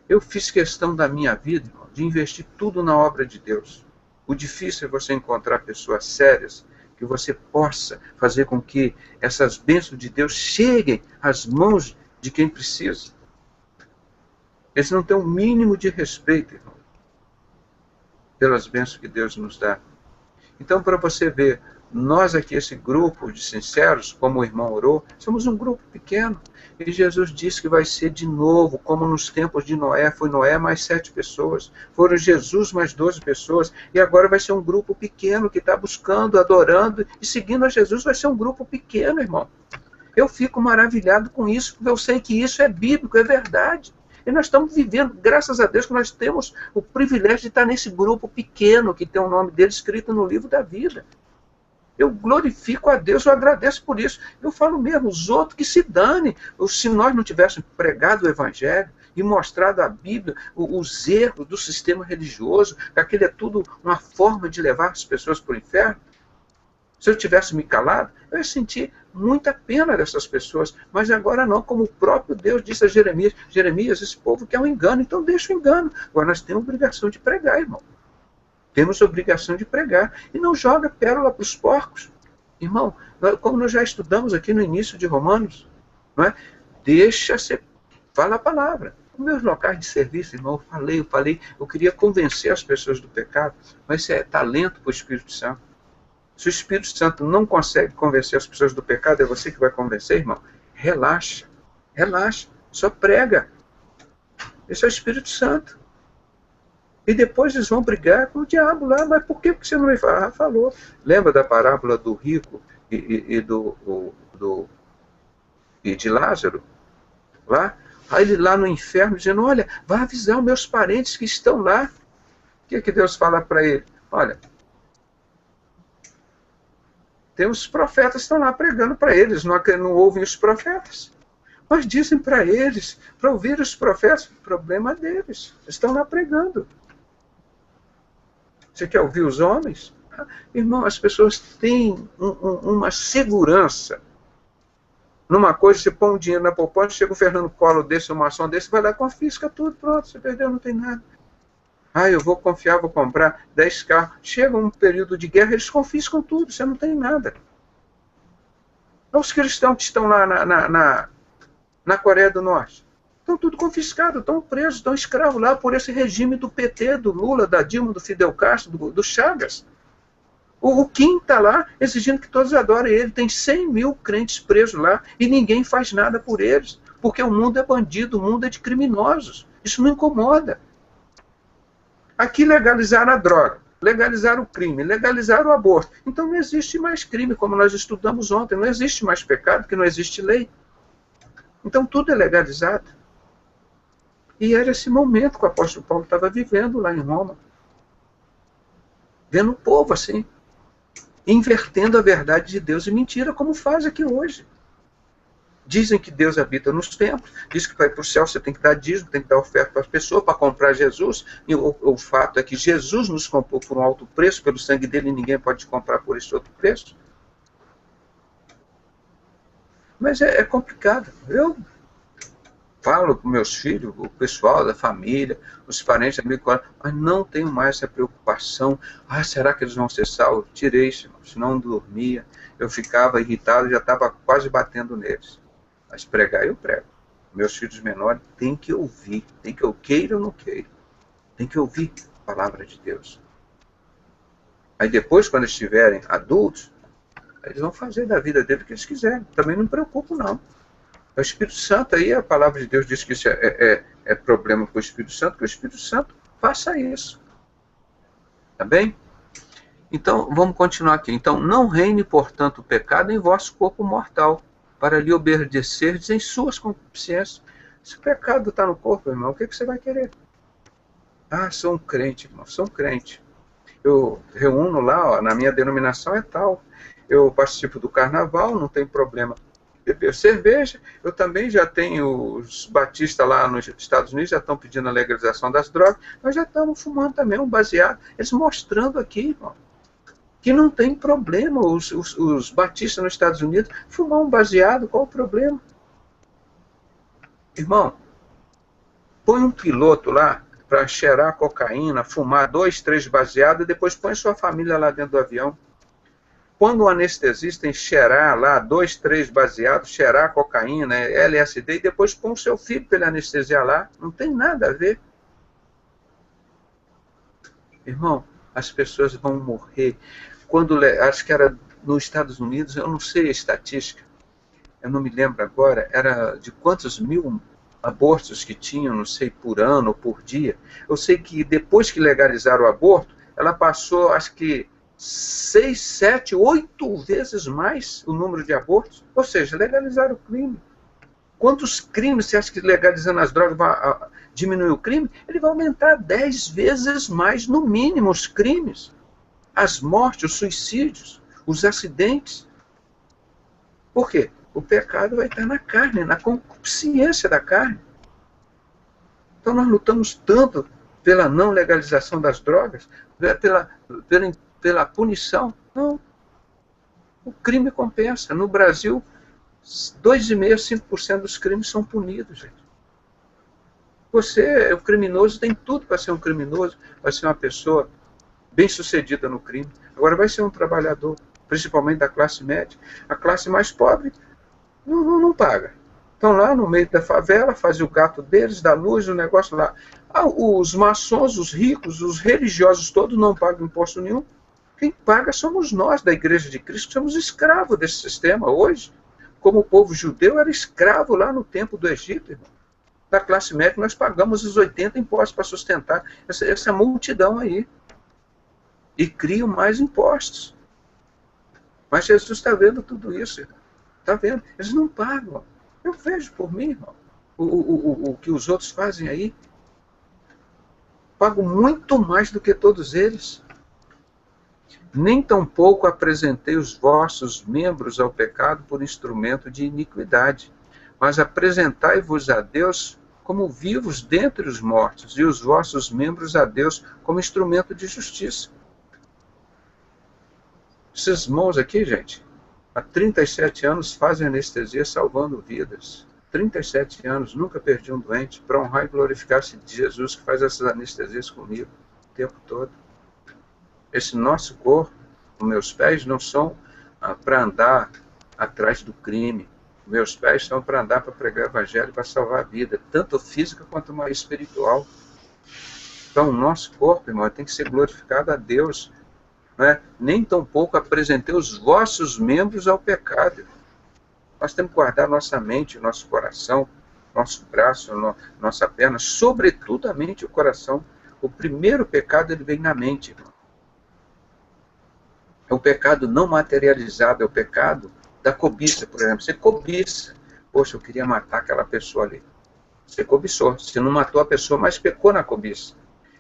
Eu fiz questão da minha vida, irmão, de investir tudo na obra de Deus. O difícil é você encontrar pessoas sérias que você possa fazer com que essas bênçãos de Deus cheguem às mãos de quem precisa. Eles não têm o mínimo de respeito, irmão, pelas bênçãos que Deus nos dá. Então, para você ver, nós aqui, esse grupo de sinceros, como o irmão orou, somos um grupo pequeno. E Jesus disse que vai ser de novo, como nos tempos de Noé. Foi Noé mais 7 pessoas. Foram Jesus mais 12 pessoas. E agora vai ser um grupo pequeno que está buscando, adorando e seguindo a Jesus. Vai ser um grupo pequeno, irmão. Eu fico maravilhado com isso, porque eu sei que isso é bíblico, é verdade. E nós estamos vivendo, graças a Deus, que nós temos o privilégio de estar nesse grupo pequeno, que tem o nome dele escrito no livro da vida. Eu glorifico a Deus, eu agradeço por isso. Eu falo mesmo, os outros que se danem. Se nós não tivéssemos pregado o Evangelho e mostrado a Bíblia, os erros do sistema religioso, que aquilo é tudo uma forma de levar as pessoas para o inferno, se eu tivesse me calado, eu ia sentir muita pena dessas pessoas. Mas agora não, como o próprio Deus disse a Jeremias, Jeremias, esse povo quer um engano, então deixa o engano. Agora nós temos a obrigação de pregar, irmão. Temos a obrigação de pregar. E não joga pérola para os porcos. Irmão, como nós já estudamos aqui no início de Romanos, não é? Deixa ser, fala a palavra. Nos meus locais de serviço, irmão, eu falei, eu queria convencer as pessoas do pecado, mas isso é talento para o Espírito Santo. Se o Espírito Santo não consegue convencer as pessoas do pecado, é você que vai convencer, irmão? Relaxa, relaxa, só prega. Esse é o Espírito Santo. E depois eles vão brigar com o diabo lá. Mas por que você não vai falar? Ah, falou. Lembra da parábola do rico e de Lázaro? Lá? Aí ele lá no inferno dizendo, olha, vai avisar os meus parentes que estão lá. O que Deus fala para ele? Olha, tem os profetas que estão lá pregando para eles. Não ouvem os profetas. Mas dizem para eles, para ouvir os profetas, o problema deles. Estão lá pregando. Você quer ouvir os homens? Irmão, as pessoas têm uma segurança. Numa coisa, você põe um dinheiro na poupança, chega um Fernando Collor desse, uma ação desse, vai lá, confisca tudo, pronto, você perdeu, não tem nada. Eu vou confiar, vou comprar 10 carros. Chega um período de guerra, eles confiscam tudo, você não tem nada. Os cristãos que estão lá na Coreia do Norte, estão tudo confiscado, estão presos, estão escravos lá por esse regime do PT, do Lula, da Dilma, do Fidel Castro, do Chagas. O Kim está lá exigindo que todos adorem ele. Tem 100 mil crentes presos lá e ninguém faz nada por eles. Porque o mundo é bandido, o mundo é de criminosos. Isso não incomoda. Aqui legalizaram a droga, legalizaram o crime, legalizaram o aborto. Então não existe mais crime, como nós estudamos ontem. Não existe mais pecado, porque não existe lei. Então tudo é legalizado. E era esse momento que o apóstolo Paulo estava vivendo lá em Roma. Vendo o povo assim, invertendo a verdade de Deus em mentira, como faz aqui hoje. Dizem que Deus habita nos templos, diz que para ir para o céu você tem que dar dízimo, tem que dar oferta para as pessoas, para comprar Jesus. E o fato é que Jesus nos comprou por um alto preço, pelo sangue dele, e ninguém pode comprar por esse outro preço. Mas é complicado. Eu falo para meus filhos, o pessoal da família, os parentes, amigos, mas não tenho mais essa preocupação. Será que eles vão ser salvos? Tirei, senão não dormia. Eu ficava irritado, já estava quase batendo neles. Mas pregar eu prego. Meus filhos menores têm que ouvir, tem que eu queira ou não queira. Tem que ouvir a palavra de Deus. Aí depois, quando estiverem adultos, eles vão fazer da vida deles o que eles quiserem. Também não me preocupo, não. O Espírito Santo, aí a palavra de Deus diz que isso é problema com o Espírito Santo, porque o Espírito Santo faça isso. Tá bem? Então, vamos continuar aqui. Então, não reine, portanto, o pecado em vosso corpo mortal, para lhe obedecerdes em suas concupiscências. Se o pecado está no corpo, irmão, o que você vai querer? Ah, sou um crente, irmão, sou um crente. Eu reúno lá, ó, na minha denominação é tal. Eu participo do carnaval, não tem problema beber cerveja. Eu também já tenho os batistas lá nos Estados Unidos, já estão pedindo a legalização das drogas. Nós já estamos fumando também um baseado. Eles mostrando aqui, irmão, que não tem problema os batistas nos Estados Unidos fumar um baseado, qual o problema? Irmão, põe um piloto lá para cheirar cocaína, fumar 2, 3 baseados e depois põe sua família lá dentro do avião. Quando o anestesista cheirar lá 2, 3 baseados, cheirar cocaína, LSD, e depois põe o seu filho para ele anestesiar lá, não tem nada a ver. Irmão, as pessoas vão morrer. Acho que era nos Estados Unidos, eu não sei a estatística, eu não me lembro agora, era de quantos mil abortos que tinham, não sei, por ano ou por dia. Eu sei que depois que legalizaram o aborto, ela passou, acho que 6, 7, 8 vezes mais o número de abortos. Ou seja, legalizaram o crime. Quantos crimes você acha que legalizando as drogas vai diminuir o crime? Ele vai aumentar 10 vezes mais, no mínimo, os crimes. As mortes, os suicídios, os acidentes. Por quê? O pecado vai estar na carne, na concupiscência da carne. Então nós lutamos tanto pela não legalização das drogas, pela punição. Não. O crime compensa. No Brasil, 2,5%, 5% dos crimes são punidos, gente. Você, o criminoso, tem tudo para ser um criminoso, vai ser uma pessoa bem-sucedida no crime. Agora vai ser um trabalhador, principalmente da classe média. A classe mais pobre não paga. Estão lá no meio da favela, fazem o gato deles, da luz, o negócio lá. Os maçons, os ricos, os religiosos todos não pagam imposto nenhum. Quem paga somos nós, da Igreja de Cristo, que somos escravos desse sistema hoje. Como o povo judeu era escravo lá no tempo do Egito, irmão. Da classe média, nós pagamos os 80 impostos para sustentar essa multidão aí. E criam mais impostos. Mas Jesus está vendo tudo isso, irmão. Está vendo? Eles não pagam. Eu vejo por mim, irmão, o que os outros fazem aí. Pago muito mais do que todos eles. Nem tampouco apresentei os vossos membros ao pecado por instrumento de iniquidade, mas apresentai-vos a Deus como vivos dentre os mortos, e os vossos membros a Deus como instrumento de justiça. Esses irmãos aqui, gente, há 37 anos fazem anestesia salvando vidas. 37 anos, nunca perdi um doente, para honrar e glorificar-se de Jesus que faz essas anestesias comigo o tempo todo. Esse nosso corpo, os meus pés não são para andar atrás do crime. Meus pés são para andar, para pregar o evangelho, para salvar a vida, tanto física quanto mais espiritual. Então, o nosso corpo, irmão, tem que ser glorificado a Deus. Né? Nem tão pouco apresentei os vossos membros ao pecado. Nós temos que guardar nossa mente, nosso coração, nosso braço, nossa perna, sobretudo a mente e o coração. O primeiro pecado, ele vem na mente, irmão. É o pecado não materializado, é o pecado da cobiça, por exemplo. Você cobiça. Poxa, eu queria matar aquela pessoa ali. Você cobiçou. Você não matou a pessoa, mas pecou na cobiça.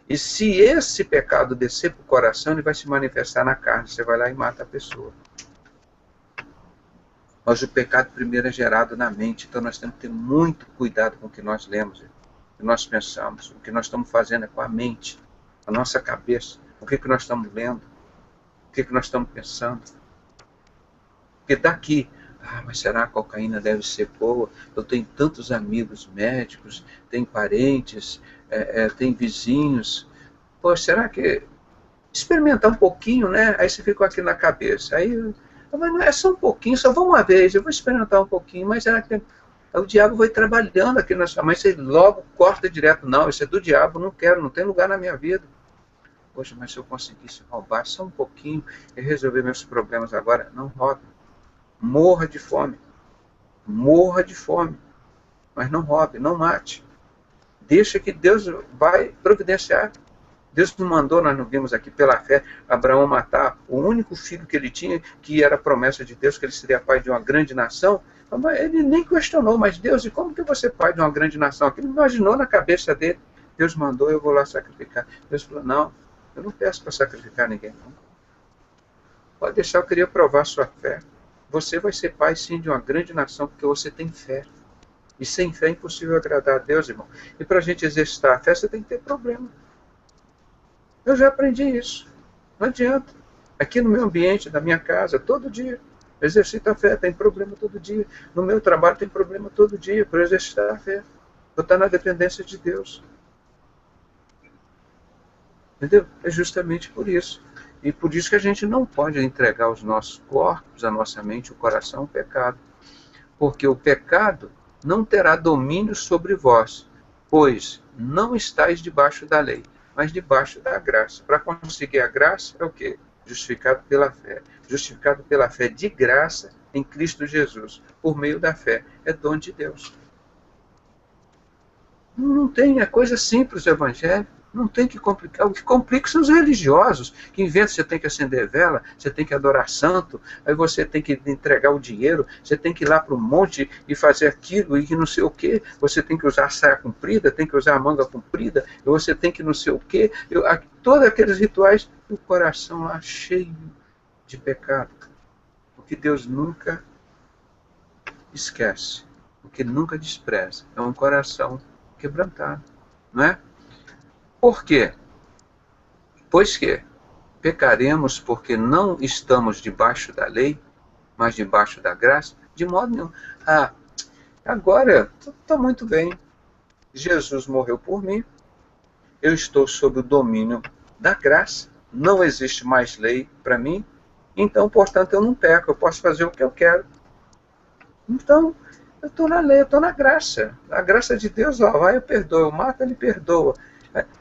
E se esse pecado descer para o coração, ele vai se manifestar na carne. Você vai lá e mata a pessoa. Mas o pecado primeiro é gerado na mente. Então nós temos que ter muito cuidado com o que nós lemos, o que nós pensamos. O que nós estamos fazendo é com a mente, a nossa cabeça. O que nós estamos lendo. O que nós estamos pensando? Porque daqui, mas será que a cocaína deve ser boa? Eu tenho tantos amigos médicos, tenho parentes, tenho vizinhos. Pô, será que... Experimentar um pouquinho, né? Aí você fica aqui na cabeça. Aí, mas não é só um pouquinho, só vou uma vez, eu vou experimentar um pouquinho, mas será que... O diabo vai trabalhando aqui na sua mente, você logo corta direto. Não, isso é do diabo, não quero, não tem lugar na minha vida. Poxa, mas se eu conseguisse roubar só um pouquinho e resolver meus problemas agora, não roube. Morra de fome. Morra de fome. Mas não roube, não mate. Deixa que Deus vai providenciar. Deus não mandou, nós não vimos aqui pela fé, Abraão matar o único filho que ele tinha, que era a promessa de Deus, que ele seria pai de uma grande nação. Ele nem questionou, mas Deus, e como que você é pai de uma grande nação? Aquilo imaginou na cabeça dele. Deus mandou, eu vou lá sacrificar. Deus falou, não, eu não peço para sacrificar ninguém, não. Pode deixar, eu queria provar a sua fé. Você vai ser pai, sim, de uma grande nação, porque você tem fé. E sem fé é impossível agradar a Deus, irmão. E para a gente exercitar a fé, você tem que ter problema. Eu já aprendi isso. Não adianta. Aqui no meu ambiente, na minha casa, todo dia, eu exercito a fé, tem problema todo dia. No meu trabalho tem problema todo dia, para exercitar a fé. Eu estou na dependência de Deus. Entendeu? É justamente por isso. E por isso que a gente não pode entregar os nossos corpos, a nossa mente, o coração ao pecado. Porque o pecado não terá domínio sobre vós, pois não estáis debaixo da lei, mas debaixo da graça. Para conseguir a graça é o quê? Justificado pela fé. Justificado pela fé de graça em Cristo Jesus, por meio da fé. É dom de Deus. Não tem, é coisa simples o evangelho. Não tem que complicar. O que complica são os religiosos, que inventam que você tem que acender vela, você tem que adorar santo, aí você tem que entregar o dinheiro, você tem que ir lá para o monte e fazer aquilo e não sei o quê, você tem que usar a saia comprida, tem que usar a manga comprida, você tem que não sei o quê. Todos aqueles rituais, o coração lá cheio de pecado. O que Deus nunca esquece, o que Ele nunca despreza, é um coração quebrantado, não é? Por quê? Pois que pecaremos porque não estamos debaixo da lei, mas debaixo da graça? De modo nenhum. Agora está muito bem. Jesus morreu por mim, eu estou sob o domínio da graça, não existe mais lei para mim, então, portanto, eu não peco, eu posso fazer o que eu quero. Então, eu estou na lei, eu estou na graça. A graça de Deus, ó, vai, eu perdoo, eu mato, Ele perdoa.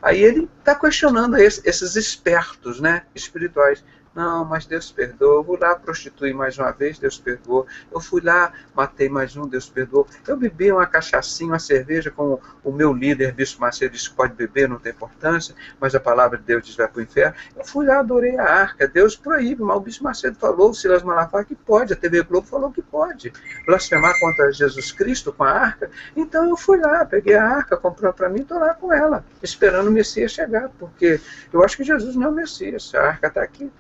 Aí ele está questionando esses espertos, né, espirituais. Não, mas Deus perdoa. Eu vou lá prostituir mais uma vez, Deus perdoou. Eu fui lá, matei mais um, Deus perdoou. Eu bebi uma cachaçinha, uma cerveja, como o meu líder, Bispo Macedo, disse que pode beber, não tem importância, mas a palavra de Deus diz vai para o inferno. Eu fui lá, adorei a arca. Deus proíbe, mas o Bispo Macedo falou, o Silas Malafaia que pode, a TV Globo falou que pode. Blasfemar contra Jesus Cristo com a arca. Então eu fui lá, peguei a arca, comprou para mim, estou lá com ela, esperando o Messias chegar, porque eu acho que Jesus não é o Messias, a arca está aqui.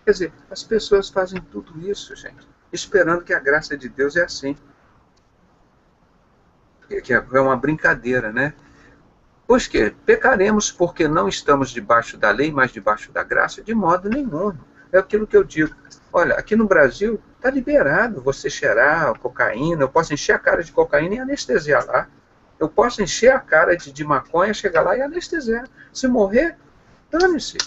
Quer dizer, as pessoas fazem tudo isso, gente, esperando que a graça de Deus é assim. Que é uma brincadeira, né? Pois que pecaremos porque não estamos debaixo da lei, mas debaixo da graça? De modo nenhum. É aquilo que eu digo. Olha, aqui no Brasil está liberado você cheirar cocaína, eu posso encher a cara de cocaína e anestesiar lá. Eu posso encher a cara de maconha, chegar lá e anestesiar. Se morrer, dane-se.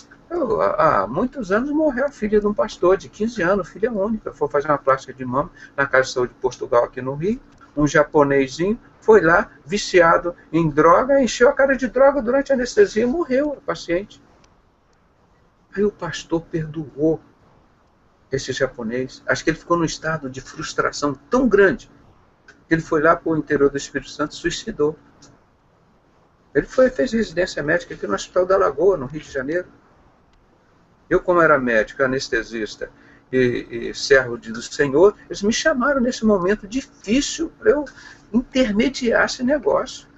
Há muitos anos morreu a filha de um pastor de 15 anos, filha única. Foi fazer uma plástica de mama na Casa de Saúde de Portugal, aqui no Rio. Um japonesinho foi lá, viciado em droga, encheu a cara de droga durante a anestesia e morreu a paciente. Aí o pastor perdoou esse japonês. Acho que ele ficou num estado de frustração tão grande que ele foi lá para o interior do Espírito Santo e suicidou. Ele fez residência médica aqui no Hospital da Lagoa, no Rio de Janeiro. Eu, como era médico, anestesista e servo do Senhor, eles me chamaram nesse momento difícil para eu intermediar esse negócio.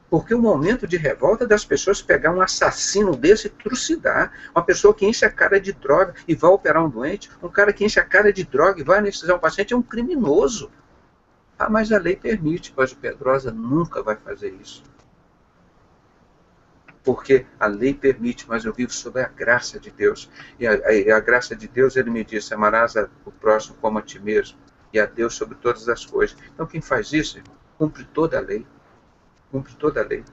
Porque o momento de revolta é das pessoas pegar um assassino desse e trucidar. Uma pessoa que enche a cara de droga e vai operar um doente, um cara que enche a cara de droga e vai anestesiar um paciente é um criminoso. Mas a lei permite, mas o Pedrosa nunca vai fazer isso. Porque a lei permite, mas eu vivo sob a graça de Deus. E a graça de Deus, ele me disse, amarás o próximo como a ti mesmo, e a Deus sobre todas as coisas. Então quem faz isso, irmão, cumpre toda a lei. Cumpre toda a lei.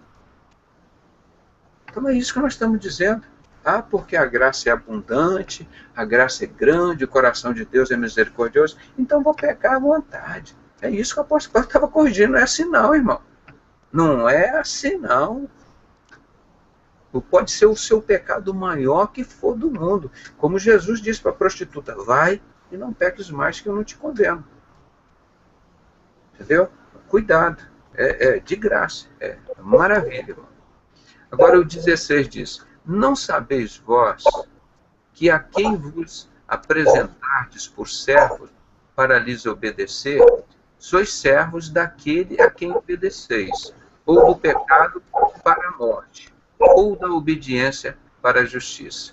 Então é isso que nós estamos dizendo. Porque a graça é abundante, a graça é grande, o coração de Deus é misericordioso, então vou pecar à vontade. É isso que o apóstolo Paulo estava corrigindo. Não é assim não, irmão. Não é assim não. Pode ser o seu pecado maior que for do mundo. Como Jesus disse para a prostituta, vai e não peques mais que eu não te condeno. Entendeu? Cuidado. É de graça. É maravilha, irmão. Agora o 16 diz, Não sabeis vós que a quem vos apresentardes por servos para lhes obedecer, sois servos daquele a quem obedeceis, ou do pecado para a morte, ou da obediência para a justiça.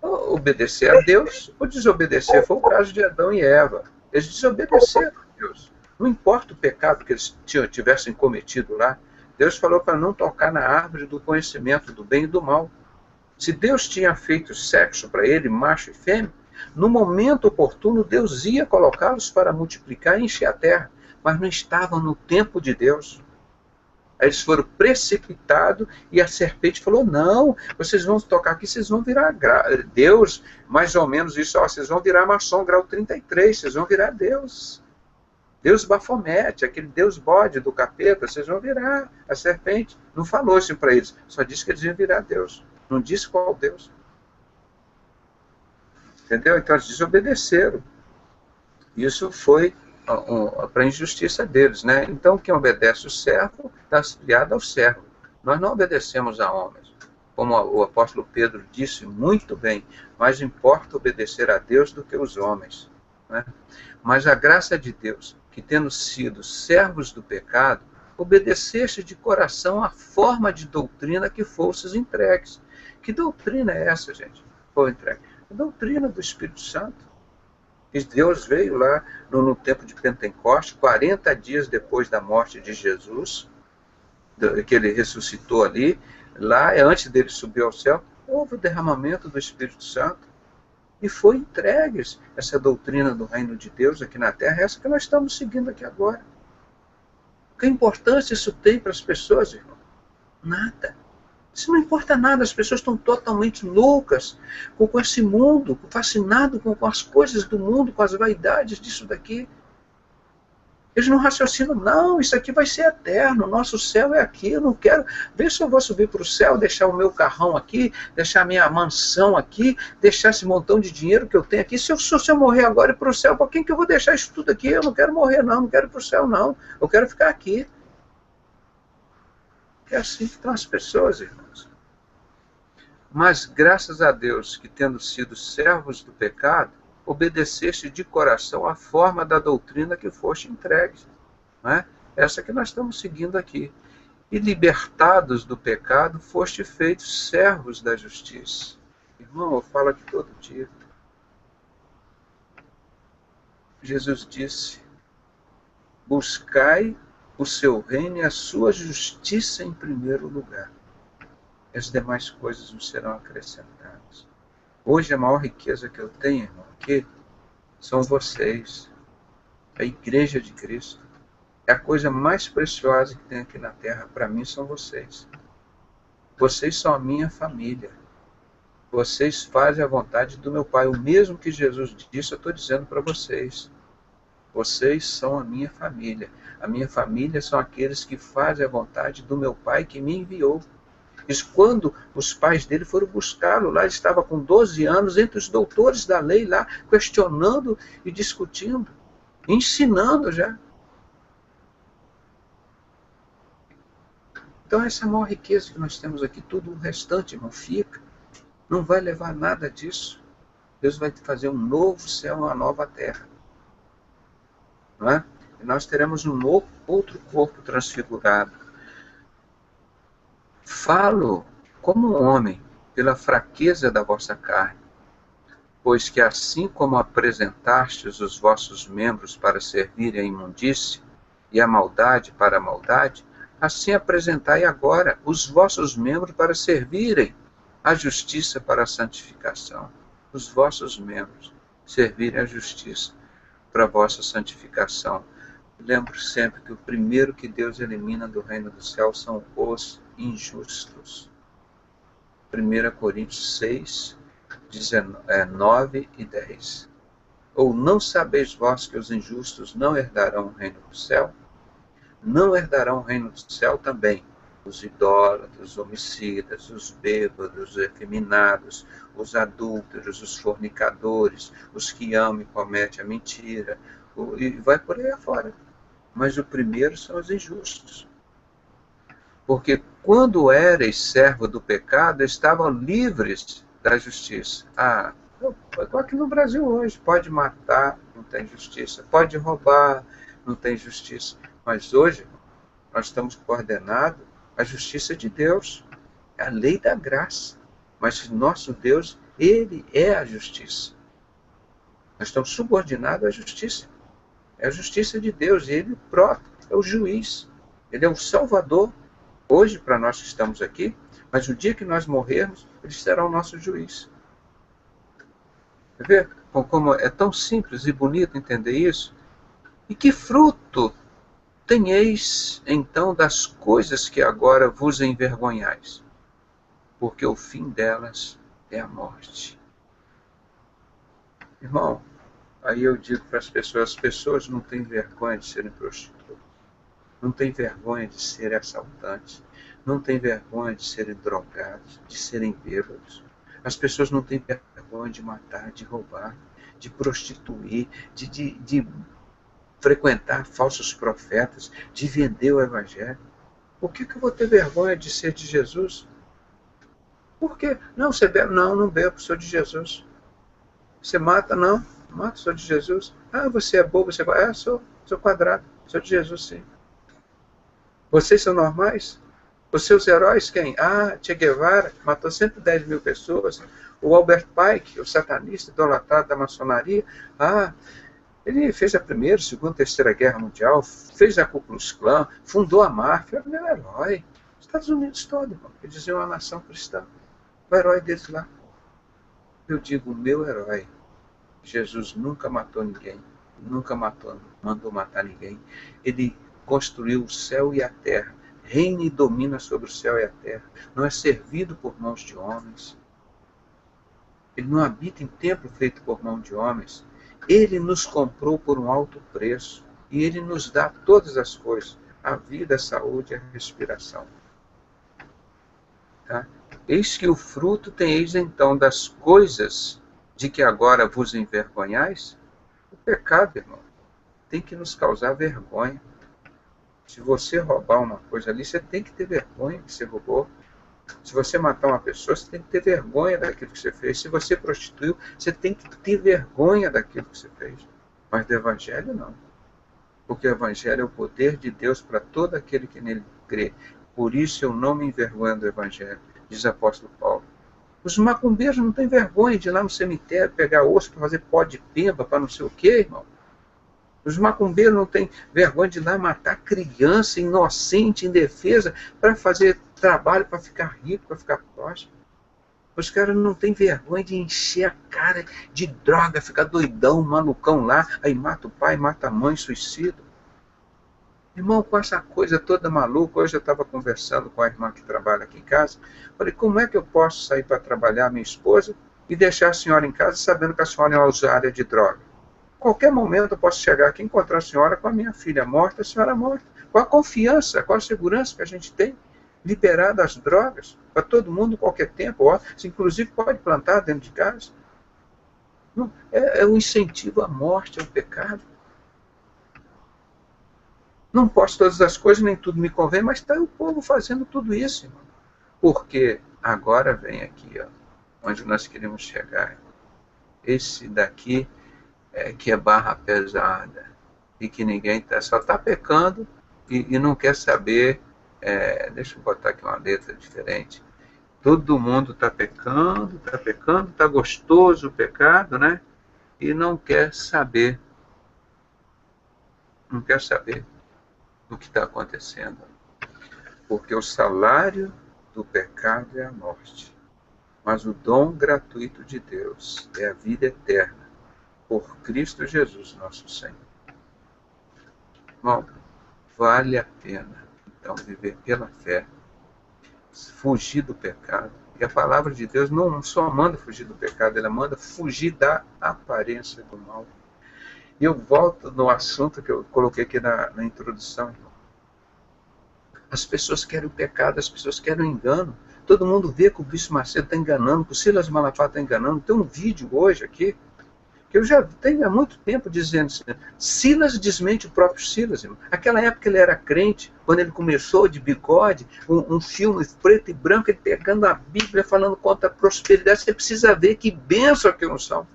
Obedecer a Deus ou desobedecer, foi o caso de Adão e Eva. Eles desobedeceram a Deus. Não importa o pecado que eles tivessem cometido lá, Deus falou para não tocar na árvore do conhecimento do bem e do mal. Se Deus tinha feito sexo para ele, macho e fêmea, no momento oportuno Deus ia colocá-los para multiplicar e encher a terra, mas não estavam no tempo de Deus. Aí eles foram precipitados e a serpente falou, não, vocês vão tocar aqui, vocês vão virar Deus, mais ou menos isso, ó, vocês vão virar maçom grau 33, vocês vão virar Deus. Deus Bafomete, aquele Deus bode do capeta, vocês vão virar a serpente. Não falou assim para eles, só disse que eles iam virar Deus. Não disse qual Deus. Entendeu? Então eles desobedeceram. Isso foi para a injustiça deles, né? Então quem obedece o servo está afiliado ao servo. Nós não obedecemos a homens. Como o apóstolo Pedro disse muito bem, mais importa obedecer a Deus do que os homens, né? Mas a graça de Deus, que tendo sido servos do pecado, obedeceste de coração à forma de doutrina que fostes entregues. Que doutrina é essa, gente? Foi entregue. A doutrina do Espírito Santo. Que Deus veio lá no tempo de Pentecostes, 40 dias depois da morte de Jesus, que ele ressuscitou ali, lá, antes dele subir ao céu, houve o derramamento do Espírito Santo. E foi entregue essa doutrina do reino de Deus aqui na Terra, essa que nós estamos seguindo aqui agora. Que importância isso tem para as pessoas, irmão? Nada. Isso não importa nada, as pessoas estão totalmente loucas com esse mundo, fascinadas com as coisas do mundo, com as vaidades disso daqui. Eles não raciocinam, não, isso aqui vai ser eterno, nosso céu é aqui, eu não quero, ver se eu vou subir para o céu, deixar o meu carrão aqui, deixar a minha mansão aqui, deixar esse montão de dinheiro que eu tenho aqui, se eu morrer agora e para o céu, para quem que eu vou deixar isso tudo aqui? Eu não quero morrer não, não quero ir para o céu não, eu quero ficar aqui. É assim que estão as pessoas, irmãos. Mas graças a Deus que tendo sido servos do pecado, obedeceste de coração à forma da doutrina que foste entregues. Não é? Essa que nós estamos seguindo aqui. E libertados do pecado, foste feitos servos da justiça. Irmão, eu falo aqui todo dia. Jesus disse, buscai o seu reino e a sua justiça em primeiro lugar. As demais coisas não serão acrescentadas. Hoje a maior riqueza que eu tenho, irmão, aqui, são vocês. A igreja de Cristo. É a coisa mais preciosa que tem aqui na terra, para mim, são vocês. Vocês são a minha família. Vocês fazem a vontade do meu Pai. O mesmo que Jesus disse, eu estou dizendo para vocês. Vocês são a minha família. A minha família são aqueles que fazem a vontade do meu Pai que me enviou. Isso quando os pais dele foram buscá-lo lá, ele estava com 12 anos, entre os doutores da lei lá, questionando e discutindo, ensinando já. Então essa é a maior riqueza que nós temos aqui, tudo o restante, irmão, fica. Não vai levar nada disso. Deus vai fazer um novo céu, uma nova terra. Não é? E nós teremos um novo, outro corpo transfigurado. Falo como um homem, pela fraqueza da vossa carne, pois que assim como apresentastes os vossos membros para servirem a imundície e a maldade para a maldade, assim apresentai agora os vossos membros para servirem a justiça para a santificação. Os vossos membros servirem a justiça para a vossa santificação. Lembro sempre que o primeiro que Deus elimina do reino do céu são os injustos. 1 Coríntios 6, 9 e 10. Ou não sabeis vós que os injustos não herdarão o reino do céu? Não herdarão o reino do céu também os idólatras, os homicidas, os bêbados, os efeminados, os adúlteros, os fornicadores, os que amam e cometem a mentira, e vai por aí afora. Mas o primeiro são os injustos. Porque quando eres servo do pecado, estavam livres da justiça. Igual aqui no Brasil hoje, pode matar, não tem justiça. Pode roubar, não tem justiça. Mas hoje, nós estamos coordenados à justiça de Deus. É a lei da graça. Mas nosso Deus, Ele é a justiça. Nós estamos subordinados à justiça. É a justiça de Deus. E Ele próprio é o juiz. Ele é o salvador. Hoje, para nós que estamos aqui, mas no dia que nós morrermos, Ele será o nosso juiz. Quer ver como é tão simples e bonito entender isso? E que fruto tenheis, então, das coisas que agora vos envergonhais? Porque o fim delas é a morte. Irmão, aí eu digo para as pessoas não têm vergonha de serem prostitutas. Não têm vergonha de serem assaltantes. Não têm vergonha de serem drogados, de serem bêbados. As pessoas não têm vergonha de matar, de roubar, de prostituir, de frequentar falsos profetas, de vender o evangelho. Por que eu vou ter vergonha de ser de Jesus? Por quê? Não, você bebe? Não, não bebo, sou de Jesus. Você mata? Não, mato, sou de Jesus. Você é bobo, você é? Sou quadrado, sou de Jesus, sim. Vocês são normais? Os seus heróis quem? Che Guevara matou 110 mil pessoas. O Albert Pike, o satanista idolatrado da maçonaria, ele fez a primeira, segunda, terceira guerra mundial, fez a Ku Klux Klan, fundou a máfia, era o meu herói. Estados Unidos todo, irmão, que diziam uma nação cristã. O herói deles lá. Eu digo, o meu herói. Jesus nunca matou ninguém, nunca mandou matar ninguém. Ele construiu o céu e a terra, reina e domina sobre o céu e a terra, não é servido por mãos de homens. Ele não habita em templo feito por mão de homens. Ele nos comprou por um alto preço e Ele nos dá todas as coisas, a vida, a saúde e a respiração. Tá? Eis que o fruto teneis então das coisas de que agora vos envergonhais. O pecado, irmão, tem que nos causar vergonha. Se você roubar uma coisa ali, você tem que ter vergonha que você roubou. Se você matar uma pessoa, você tem que ter vergonha daquilo que você fez. Se você prostituiu, você tem que ter vergonha daquilo que você fez. Mas do Evangelho, não. Porque o Evangelho é o poder de Deus para todo aquele que nele crê. Por isso eu não me envergonho do Evangelho, diz o apóstolo Paulo. Os macumbeiros não têm vergonha de ir lá no cemitério, pegar osso para fazer pó de pemba, para não sei o quê, irmão. Os macumbeiros não têm vergonha de ir lá matar criança inocente, indefesa, para fazer trabalho, para ficar rico, para ficar próspero. Os caras não têm vergonha de encher a cara de droga, ficar doidão, malucão lá, aí mata o pai, mata a mãe, suicida. Irmão, com essa coisa toda maluca, hoje eu estava conversando com a irmã que trabalha aqui em casa, falei, como é que eu posso sair para trabalhar, minha esposa, e deixar a senhora em casa sabendo que a senhora é uma usuária de droga? Qualquer momento eu posso chegar aqui e encontrar a senhora com a minha filha morta, a senhora morta. Qual a confiança, qual a segurança que a gente tem? Liberar das drogas para todo mundo, qualquer tempo. Você, inclusive, pode plantar dentro de casa. Não, é um incentivo à morte, ao pecado. Não posso todas as coisas, nem tudo me convém, mas está o povo fazendo tudo isso, irmão. Porque agora vem aqui, onde nós queremos chegar. Esse daqui que é barra pesada e que ninguém só está pecando e não quer saber. Deixa eu botar aqui uma letra diferente. Todo mundo está pecando, está gostoso o pecado, né? E não quer saber. Não quer saber do que está acontecendo. Porque o salário do pecado é a morte. Mas o dom gratuito de Deus é a vida eterna. Por Cristo Jesus, nosso Senhor. Irmão, vale a pena, então, viver pela fé, fugir do pecado. E a palavra de Deus não só manda fugir do pecado, ela manda fugir da aparência do mal. E eu volto no assunto que eu coloquei aqui na introdução, irmão. As pessoas querem o pecado, as pessoas querem o engano. Todo mundo vê que o Bispo Macedo está enganando, que o Silas Malafaia está enganando. Tem um vídeo hoje aqui, que eu já tenho há muito tempo dizendo assim, Silas desmente o próprio Silas, irmão. Aquela época ele era crente, quando ele começou de bigode, um filme preto e branco, ele pegando a Bíblia, falando contra a prosperidade, você precisa ver que bênção que não são.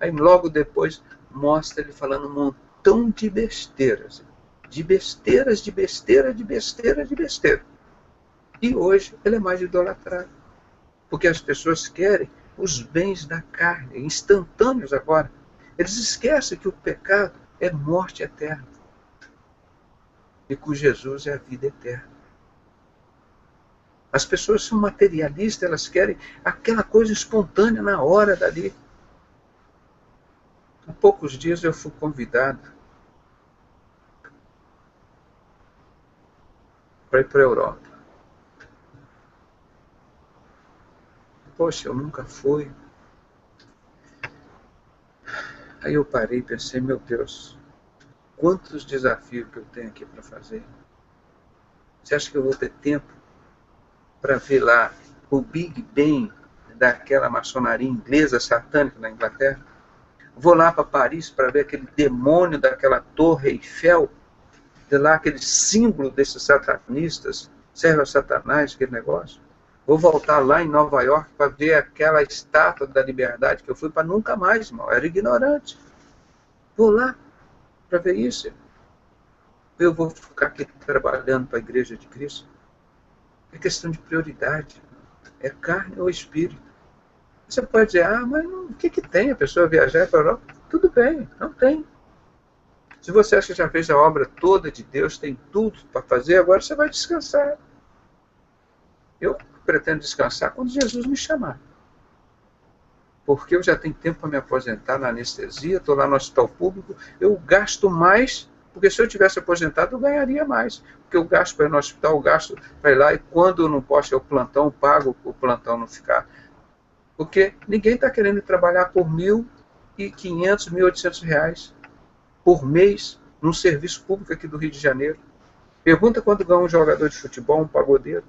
Aí logo depois mostra ele falando um montão de besteiras, irmão. De besteiras, de besteira, de besteira, de besteira. E hoje ele é mais idolatrado. Porque as pessoas querem os bens da carne, instantâneos agora. Eles esquecem que o pecado é morte eterna. E com Jesus é a vida eterna. As pessoas são materialistas, elas querem aquela coisa espontânea na hora dali. Há poucos dias eu fui convidado para ir para a Europa. Poxa, eu nunca fui. Aí eu parei e pensei, meu Deus, quantos desafios que eu tenho aqui para fazer. Você acha que eu vou ter tempo para ver lá o Big Ben daquela maçonaria inglesa satânica na Inglaterra? Vou lá para Paris para ver aquele demônio daquela Torre Eiffel, de lá aquele símbolo desses satanistas, serve a Satanás, aquele negócio. Vou voltar lá em Nova York para ver aquela estátua da liberdade que eu fui para nunca mais, irmão. Eu era ignorante. Vou lá para ver isso. Eu vou ficar aqui trabalhando para a Igreja de Cristo. É questão de prioridade. É carne ou espírito. Você pode dizer, mas o que tem a pessoa viajar para a Europa? Tudo bem, não tem. Se você acha que já fez a obra toda de Deus, tem tudo para fazer, agora você vai descansar. Eu pretendo descansar quando Jesus me chamar. Porque eu já tenho tempo para me aposentar na anestesia, estou lá no hospital público, eu gasto mais, porque se eu tivesse aposentado eu ganharia mais. Porque eu gasto para ir no hospital, eu gasto para ir lá, e quando eu não posso ir ao plantão, eu pago o plantão não ficar. Porque ninguém está querendo trabalhar por R$ 1.500, R$ 1.800 por mês num serviço público aqui do Rio de Janeiro. Pergunta quanto ganha um jogador de futebol, um pagodeiro.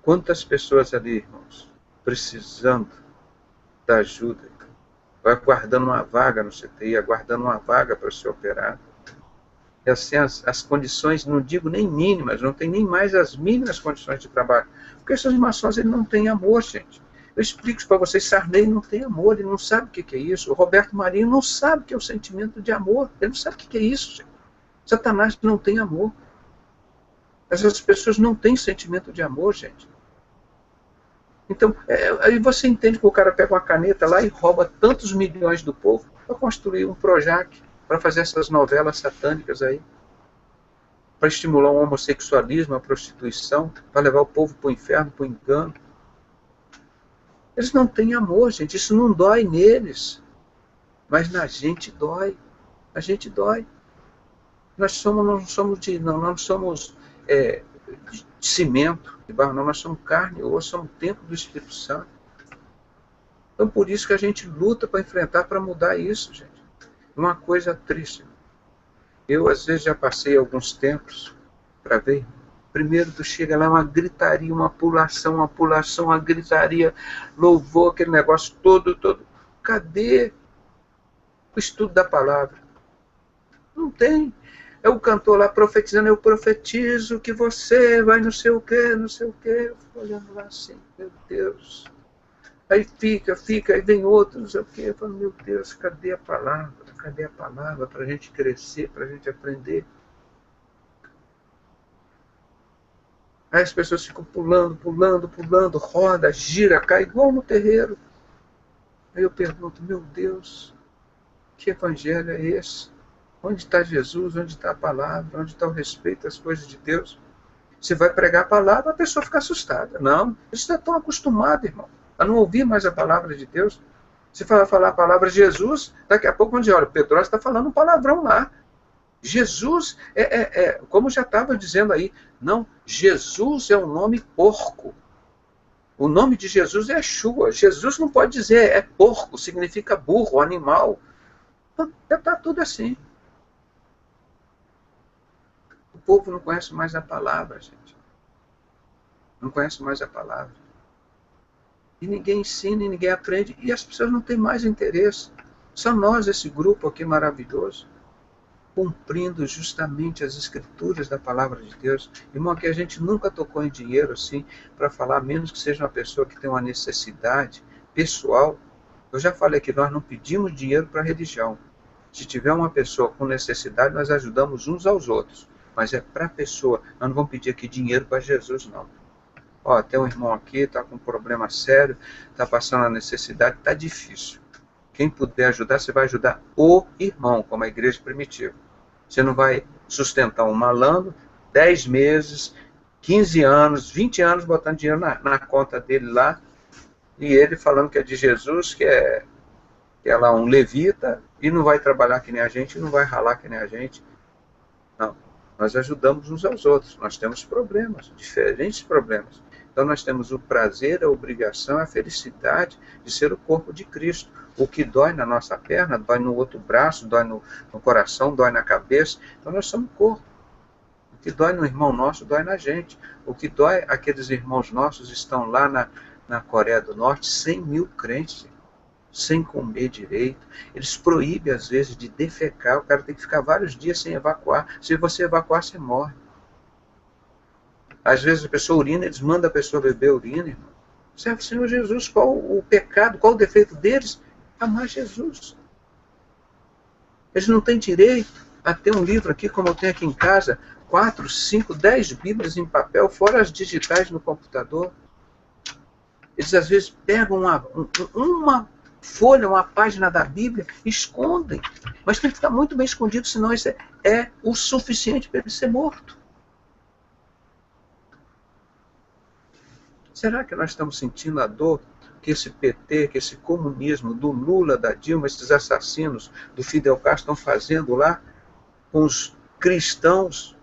Quantas pessoas ali, irmãos, precisando da ajuda, aguardando uma vaga no CTI, aguardando uma vaga para ser operado. E assim, as condições, não digo nem mínimas, não tem nem mais as mínimas condições de trabalho. Porque esses maçons, eles não têm amor, gente. Eu explico isso para vocês, Sarney não tem amor, ele não sabe o que é isso. O Roberto Marinho não sabe o que é o sentimento de amor, ele não sabe o que é isso, gente. Satanás não tem amor. Essas pessoas não têm sentimento de amor, gente. Então, aí você entende que o cara pega uma caneta lá e rouba tantos milhões do povo para construir um Projac, para fazer essas novelas satânicas aí, para estimular o homossexualismo, a prostituição, para levar o povo para o inferno, para o engano. Eles não têm amor, gente. Isso não dói neles. Mas na gente dói. A gente dói. Nós não somos de cimento, de barro, não. Nós somos carne, ou somos templo do Espírito Santo. Então por isso que a gente luta para enfrentar, para mudar isso, gente. Uma coisa triste. Eu às vezes já passei alguns tempos para ver. Primeiro tu chega lá, uma gritaria, uma pulação, uma gritaria, louvor, aquele negócio todo. Cadê o estudo da palavra? Não tem. É o cantor lá profetizando, eu profetizo que você vai não sei o quê, não sei o quê. Eu fico olhando lá assim, meu Deus. Aí fica, aí vem outro, não sei o quê. Eu falo, meu Deus, cadê a palavra? Cadê a palavra para a gente crescer, para a gente aprender? Aí as pessoas ficam pulando, roda, gira, cai igual no terreiro. Aí eu pergunto, meu Deus, que evangelho é esse? Onde está Jesus? Onde está a palavra? Onde está o respeito às coisas de Deus? Você vai pregar a palavra, a pessoa fica assustada. Não, eles já estão acostumados, irmão, a não ouvir mais a palavra de Deus. Se falar a palavra Jesus, daqui a pouco vão dizer, olha, o Pedro está falando um palavrão lá. Jesus como já estava dizendo aí, não, Jesus é um nome porco. O nome de Jesus é Yeshua. Jesus não pode dizer é porco, significa burro, animal. Já está tudo assim. O povo não conhece mais a palavra, gente. Não conhece mais a palavra. E ninguém ensina, e ninguém aprende, e as pessoas não têm mais interesse. Só nós, esse grupo aqui maravilhoso, cumprindo justamente as escrituras da palavra de Deus. Irmão, que a gente nunca tocou em dinheiro assim, para falar, menos que seja uma pessoa que tem uma necessidade pessoal. Eu já falei que nós não pedimos dinheiro para a religião. Se tiver uma pessoa com necessidade, nós ajudamos uns aos outros. Mas é para a pessoa. Nós não vamos pedir aqui dinheiro para Jesus, não. Ó, tem um irmão aqui, está com um problema sério, está passando a necessidade, está difícil. Quem puder ajudar, você vai ajudar o irmão, como a igreja primitiva. Você não vai sustentar um malandro 10 meses, 15 anos, 20 anos, botando dinheiro na conta dele lá, e ele falando que é de Jesus, que é lá um levita, e não vai trabalhar que nem a gente, não vai ralar que nem a gente. Não, nós ajudamos uns aos outros. Nós temos problemas, diferentes problemas. Então nós temos o prazer, a obrigação, a felicidade de ser o corpo de Cristo. O que dói na nossa perna, dói no outro braço, dói no coração, dói na cabeça. Então nós somos corpo. O que dói no irmão nosso, dói na gente. O que dói, aqueles irmãos nossos estão lá na Coreia do Norte, 100 mil crentes, sem comer direito. Eles proíbem, às vezes, de defecar. O cara tem que ficar vários dias sem evacuar. Se você evacuar, você morre. Às vezes a pessoa urina, eles mandam a pessoa beber urina, irmão. Serve o Senhor Jesus, qual o pecado, qual o defeito deles? Amar Jesus. Eles não têm direito a ter um livro aqui, como eu tenho aqui em casa, 4, 5, 10 Bíblias em papel, fora as digitais no computador. Eles às vezes pegam uma folha, uma página da Bíblia, escondem. Mas tem que ficar muito bem escondido, senão isso é o suficiente para ele ser morto. Será que nós estamos sentindo a dor que esse PT, que esse comunismo do Lula, da Dilma, esses assassinos do Fidel Castro estão fazendo lá com os cristãos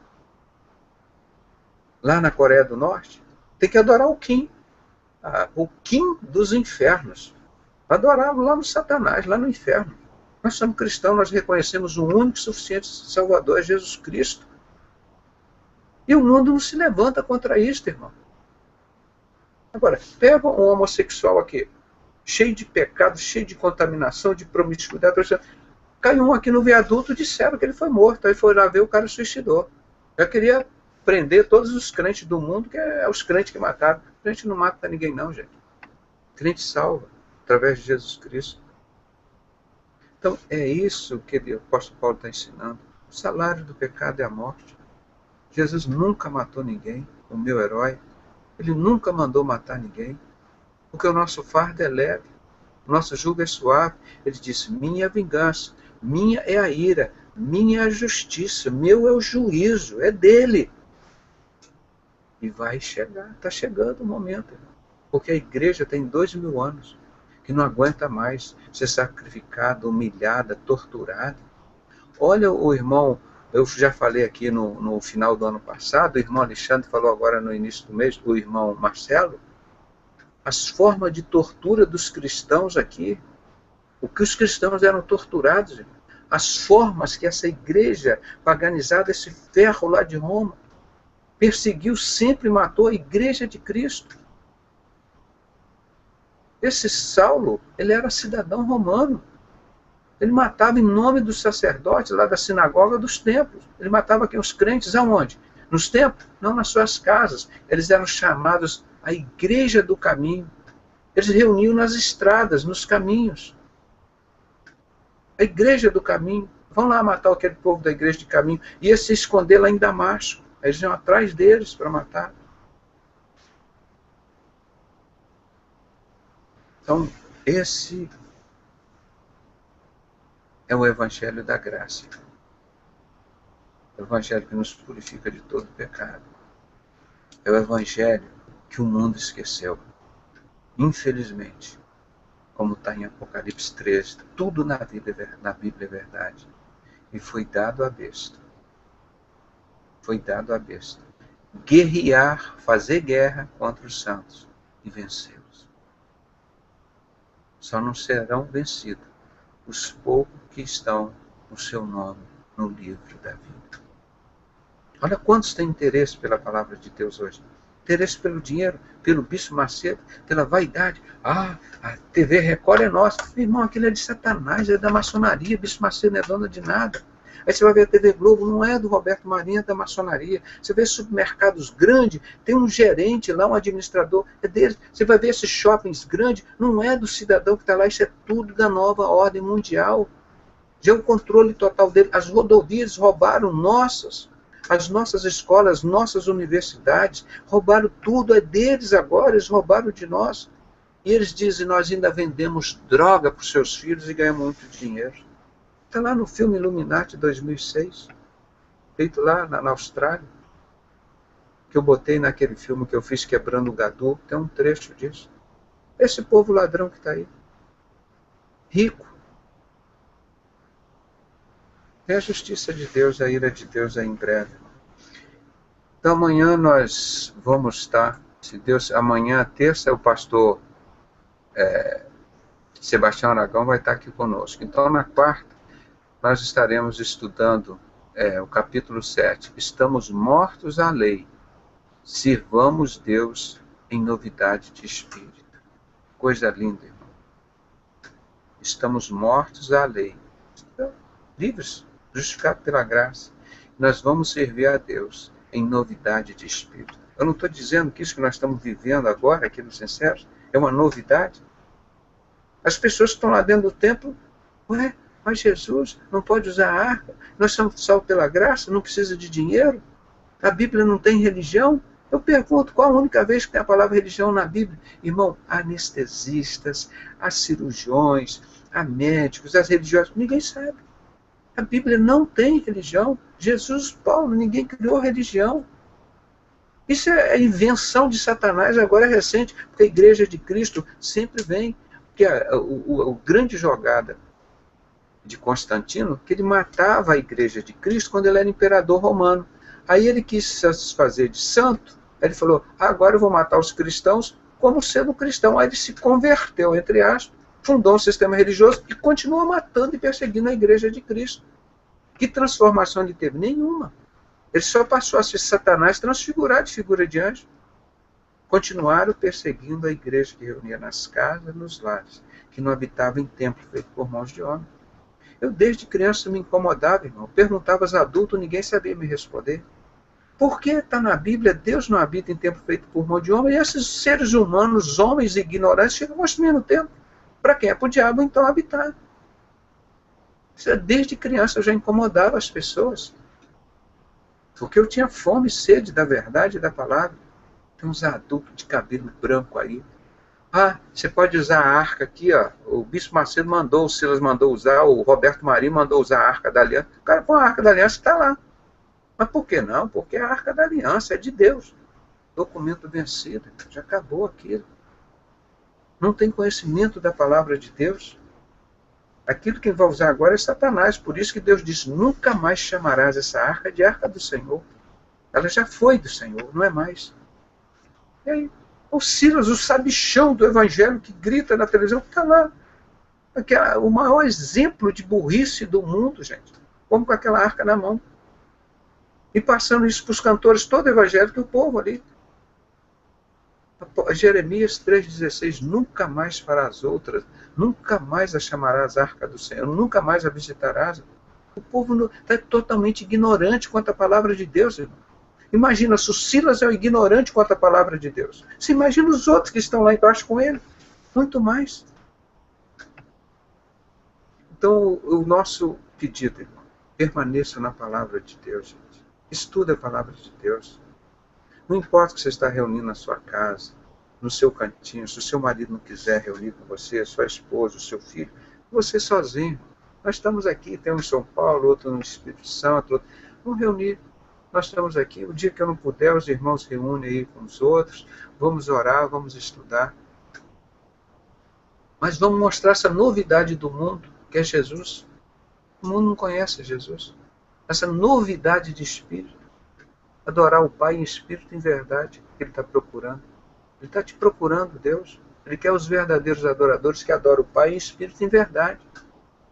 lá na Coreia do Norte? Tem que adorar o Kim dos infernos. Adorá-lo lá no Satanás, lá no inferno. Nós somos cristãos, nós reconhecemos o único suficiente Salvador, é Jesus Cristo. E o mundo não se levanta contra isto, irmão. Agora, pega um homossexual aqui, cheio de pecado, cheio de contaminação, de promiscuidade. Caiu um aqui no viaduto, disseram que ele foi morto. Aí foi lá ver, o cara suicidou. Eu queria prender todos os crentes do mundo, que é os crentes que mataram. O crente não mata ninguém não, gente. O crente salva, através de Jesus Cristo. Então, é isso que o apóstolo Paulo está ensinando. O salário do pecado é a morte. Jesus nunca matou ninguém, o meu herói. Ele nunca mandou matar ninguém, porque o nosso fardo é leve, o nosso jugo é suave. Ele disse, minha é a vingança, minha é a ira, minha é a justiça, meu é o juízo, é dele. E vai chegar, está chegando o momento, porque a igreja tem 2000 anos, que não aguenta mais ser sacrificada, humilhada, torturada. Olha o irmão, eu já falei aqui no final do ano passado, o irmão Alexandre falou agora no início do mês, o irmão Marcelo, as formas de tortura dos cristãos aqui, o que os cristãos eram torturados, as formas que essa igreja paganizada, esse ferro lá de Roma, perseguiu, sempre matou a igreja de Cristo. Esse Saulo, ele era cidadão romano. Ele matava em nome dos sacerdotes lá da sinagoga dos templos. Ele matava aqui os crentes aonde? Nos templos? Não, nas suas casas. Eles eram chamados a igreja do caminho. Eles reuniam nas estradas, nos caminhos. A igreja do caminho. Vão lá matar aquele povo da igreja de caminho. Ia se esconder lá em Damasco. Eles iam atrás deles para matar. Então, esse é o Evangelho da Graça. O Evangelho que nos purifica de todo pecado. É o Evangelho que o mundo esqueceu. Infelizmente, como está em Apocalipse 13, tudo na Bíblia é verdade. E foi dado à besta. Foi dado à besta. Guerrear, fazer guerra contra os santos e vencê-los. Só não serão vencidos os poucos que estão no seu nome no livro da vida. Olha quantos têm interesse pela palavra de Deus hoje. interesse pelo dinheiro, pelo Bispo Macedo, pela vaidade. Ah, a TV Record é nossa. Meu irmão, aquilo é de Satanás, é da maçonaria, Bispo Macedo não é dono de nada. Aí você vai ver a TV Globo, não é do Roberto Marinho, é da maçonaria. Você vê supermercados grandes, tem um gerente lá, um administrador, é deles. Você vai ver esses shoppings grandes, não é do cidadão que está lá, isso é tudo da nova ordem mundial. Já é o controle total dele. As rodovias roubaram as nossas escolas, nossas universidades, roubaram tudo, é deles agora, eles roubaram de nós. E eles dizem, nós ainda vendemos droga para os seus filhos e ganhamos muito dinheiro. Está lá no filme Illuminati 2006, feito lá na Austrália, que eu botei naquele filme que eu fiz Quebrando o Gadu, tem um trecho disso. Esse povo ladrão que está aí, rico. Tem a justiça de Deus, a ira de Deus é em breve. Então amanhã nós vamos estar, se Deus, amanhã, terça, o pastor Sebastião Aragão vai estar aqui conosco. Então na quarta, nós estaremos estudando o capítulo 7. Estamos mortos à lei. Sirvamos Deus em novidade de espírito. Coisa linda, irmão. Estamos mortos à lei. Então, livres, justificados pela graça. Nós vamos servir a Deus em novidade de espírito. Eu não estou dizendo que isso que nós estamos vivendo agora, aqui no Sinceros, é uma novidade. As pessoas que estão lá dentro do templo, mas Jesus não pode usar a arca, nós somos salvos pela graça, não precisa de dinheiro, a Bíblia não tem religião. Eu pergunto, qual a única vez que tem a palavra religião na Bíblia? Irmão, há anestesistas, há cirurgiões, há médicos, há religiosos, ninguém sabe. A Bíblia não tem religião. Jesus, Paulo, ninguém criou religião. Isso é invenção de Satanás, agora é recente, porque a Igreja de Cristo sempre vem, porque a grande jogada de Constantino, que ele matava a Igreja de Cristo quando ele era imperador romano. Aí ele quis se satisfazer de santo, aí ele falou, agora eu vou matar os cristãos como sendo cristão. Aí ele se converteu, entre aspas, fundou um sistema religioso e continua matando e perseguindo a Igreja de Cristo. Que transformação ele teve? Nenhuma. Ele só passou a ser Satanás transfigurado de figura de anjo. Continuaram perseguindo a igreja que reunia nas casas e nos lares, que não habitava em templo feito por mãos de homem. Eu desde criança me incomodava, irmão. Perguntava aos adultos, ninguém sabia me responder. Por que está na Bíblia, Deus não habita em templo feito por mão de homem? E esses seres humanos, homens ignorantes, chegam construindo templo. Para quem? É para o diabo então habitar. Desde criança eu já incomodava as pessoas. Porque eu tinha fome e sede da verdade e da palavra. Tem uns adultos de cabelo branco aí. Ah, você pode usar a arca aqui, ó. O Bispo Macedo mandou, o Silas mandou usar, o Roberto Marinho mandou usar a arca da aliança. O cara põe a arca da aliança e está lá. Mas por que não? Porque a arca da aliança é de Deus. Documento vencido. Já acabou aquilo. Não tem conhecimento da palavra de Deus. Aquilo que vai usar agora é Satanás. Por isso que Deus diz, nunca mais chamarás essa arca de arca do Senhor. Ela já foi do Senhor, não é mais. E aí, o Silas, o sabichão do evangelho que grita na televisão, está lá. O maior exemplo de burrice do mundo, gente. Como com aquela arca na mão. E passando isso para os cantores todo evangélico e o povo ali. Jeremias 3,16, nunca mais farás outras, nunca mais a chamarás arca do Senhor, nunca mais a visitarás. O povo está totalmente ignorante quanto à palavra de Deus, irmão. Imagina, se o Silas é o ignorante quanto à palavra de Deus. Você imagina os outros que estão lá embaixo com ele. Muito mais. Então, o nosso pedido, irmão, permaneça na palavra de Deus, gente. Estuda a palavra de Deus. Não importa que você está reunindo na sua casa, no seu cantinho, se o seu marido não quiser reunir com você, sua esposa, o seu filho, você sozinho. Nós estamos aqui, tem um em São Paulo, outro no Espírito Santo, outro. Vamos reunir. Nós estamos aqui. O dia que eu não puder, os irmãos se reúnem aí com os outros, vamos orar, vamos estudar. Mas vamos mostrar essa novidade do mundo, que é Jesus. O mundo não conhece Jesus. Essa novidade de espírito. Adorar o Pai em espírito e em verdade, que Ele está procurando. Ele está te procurando, Deus. Ele quer os verdadeiros adoradores que adoram o Pai em espírito e em verdade.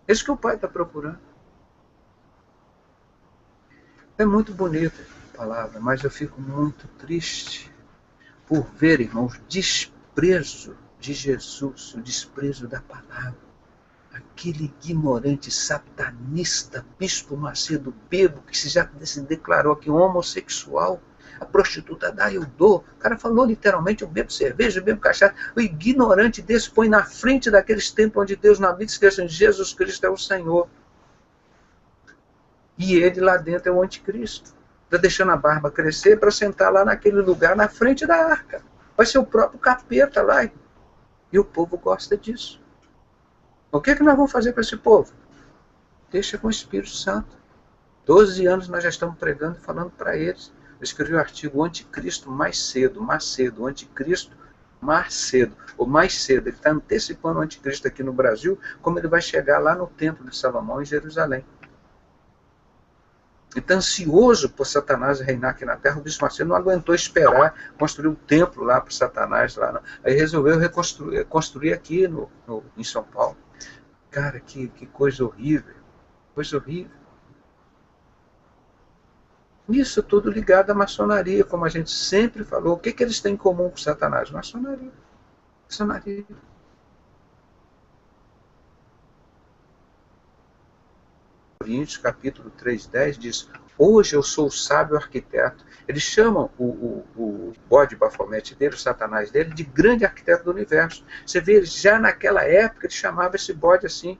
É isso que o Pai está procurando. É muito bonita a palavra, mas eu fico muito triste. por ver, irmãos, o desprezo de Jesus, o desprezo da palavra. Aquele ignorante satanista, Bispo Macedo Bebo, que já se declarou aqui homossexual, a prostituta dá, eu dou. O cara falou literalmente, eu bebo cerveja, eu bebo cachaça. O ignorante desse põe na frente daqueles templos onde Deus na vida esquece que Jesus Cristo é o Senhor. E ele lá dentro é o anticristo. Está deixando a barba crescer para sentar lá naquele lugar na frente da arca. Vai ser o próprio capeta lá. E o povo gosta disso. O que é que nós vamos fazer para esse povo? Deixa com o Espírito Santo. 12 anos nós já estamos pregando e falando para eles. Eu escrevi o artigo Anticristo mais cedo, o Anticristo mais cedo, ou mais cedo. Ele está antecipando o Anticristo aqui no Brasil, como ele vai chegar lá no Templo de Salomão, em Jerusalém. Ele está ansioso por Satanás reinar aqui na Terra. O Bispo Macedo não aguentou esperar construir um templo lá para Satanás. Lá, não. Aí resolveu construir aqui em São Paulo. Cara, que coisa horrível. Coisa horrível. Isso tudo ligado à maçonaria, como a gente sempre falou. O que eles têm em comum com Satanás? Maçonaria. Maçonaria. Coríntios, capítulo 3:10, diz: hoje eu sou o sábio arquiteto. Eles chamam o bode bafomete dele, o Satanás dele, de grande arquiteto do universo. Você vê, já naquela época ele chamava esse bode assim.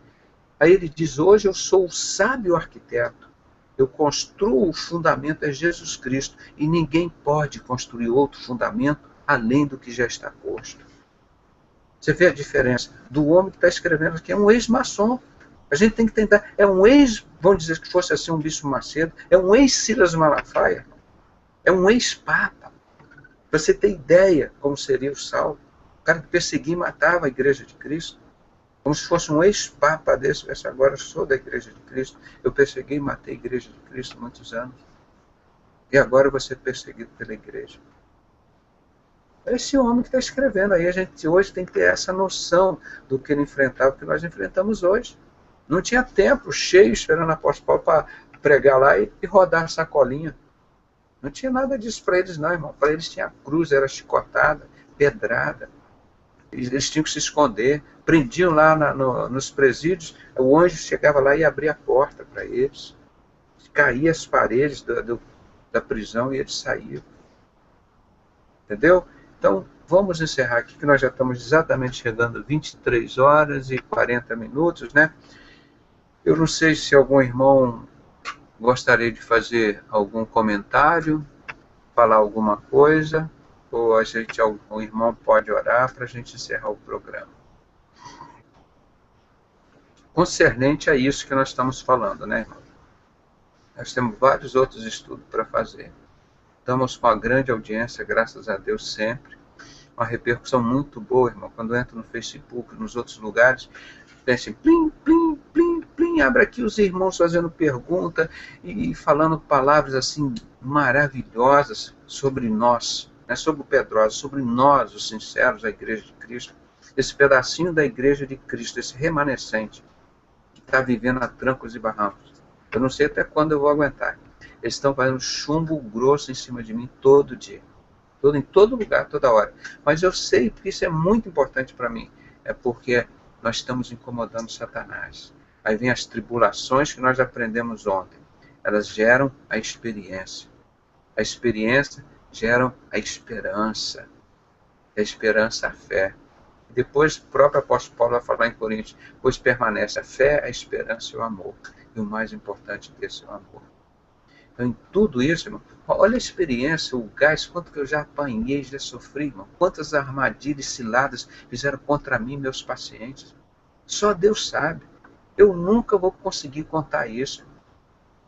Aí ele diz: hoje eu sou o sábio arquiteto. Eu construo o fundamento é Jesus Cristo. E ninguém pode construir outro fundamento além do que já está posto. Você vê a diferença do homem que está escrevendo aqui, é um ex-maçom. A gente tem que tentar, é um ex, vamos dizer que fosse assim um Bispo Macedo, é um ex-Silas Malafaia, é um ex-papa. Para você ter ideia como seria o Saulo, o cara que perseguia e matava a igreja de Cristo, como se fosse um ex-papa desse, agora eu sou da igreja de Cristo, eu persegui e matei a igreja de Cristo há muitos anos, e agora eu vou ser perseguido pela igreja. É esse homem que está escrevendo aí, a gente hoje tem que ter essa noção do que ele enfrentava, que nós enfrentamos hoje. Não tinha templo cheio esperando o apóstolo Paulo para pregar lá e rodar a sacolinha. Não tinha nada disso para eles não, irmão. Para eles tinha cruz, era chicotada, pedrada. Eles tinham que se esconder. Prendiam lá nos presídios, o anjo chegava lá e abria a porta para eles. Caía as paredes da prisão e eles saíam. Entendeu? Então, vamos encerrar aqui, que nós já estamos exatamente chegando a 23 horas e 40 minutos, né? Eu não sei se algum irmão gostaria de fazer algum comentário, falar alguma coisa, ou algum irmão pode orar para a gente encerrar o programa. Concernente a isso que nós estamos falando, né, irmão? Nós temos vários outros estudos para fazer. Estamos com uma grande audiência, graças a Deus, sempre. Uma repercussão muito boa, irmão. Quando entra no Facebook, nos outros lugares, tem assim, plim, plim, plim, plim, abre aqui os irmãos fazendo pergunta e falando palavras assim maravilhosas sobre nós, né, sobre o Pedrosa, sobre nós, os sinceros, a Igreja de Cristo. Esse pedacinho da Igreja de Cristo, esse remanescente, que está vivendo a trancos e barrancos. Eu não sei até quando eu vou aguentar. Eles estão fazendo chumbo grosso em cima de mim todo dia. Em todo lugar, toda hora. Mas eu sei que isso é muito importante para mim. É porque nós estamos incomodando Satanás. Aí vem as tribulações que nós aprendemos ontem. Elas geram a experiência. A experiência gera a esperança. A esperança, a fé. Depois o próprio apóstolo Paulo vai falar em Coríntios, pois permanece a fé, a esperança e o amor. E o mais importante desse é o amor. Então, em tudo isso, irmão, olha a experiência, o gás, quanto que eu já apanhei, já sofri, irmão. Quantas armadilhas, ciladas fizeram contra mim, meus pacientes. Só Deus sabe. Eu nunca vou conseguir contar isso.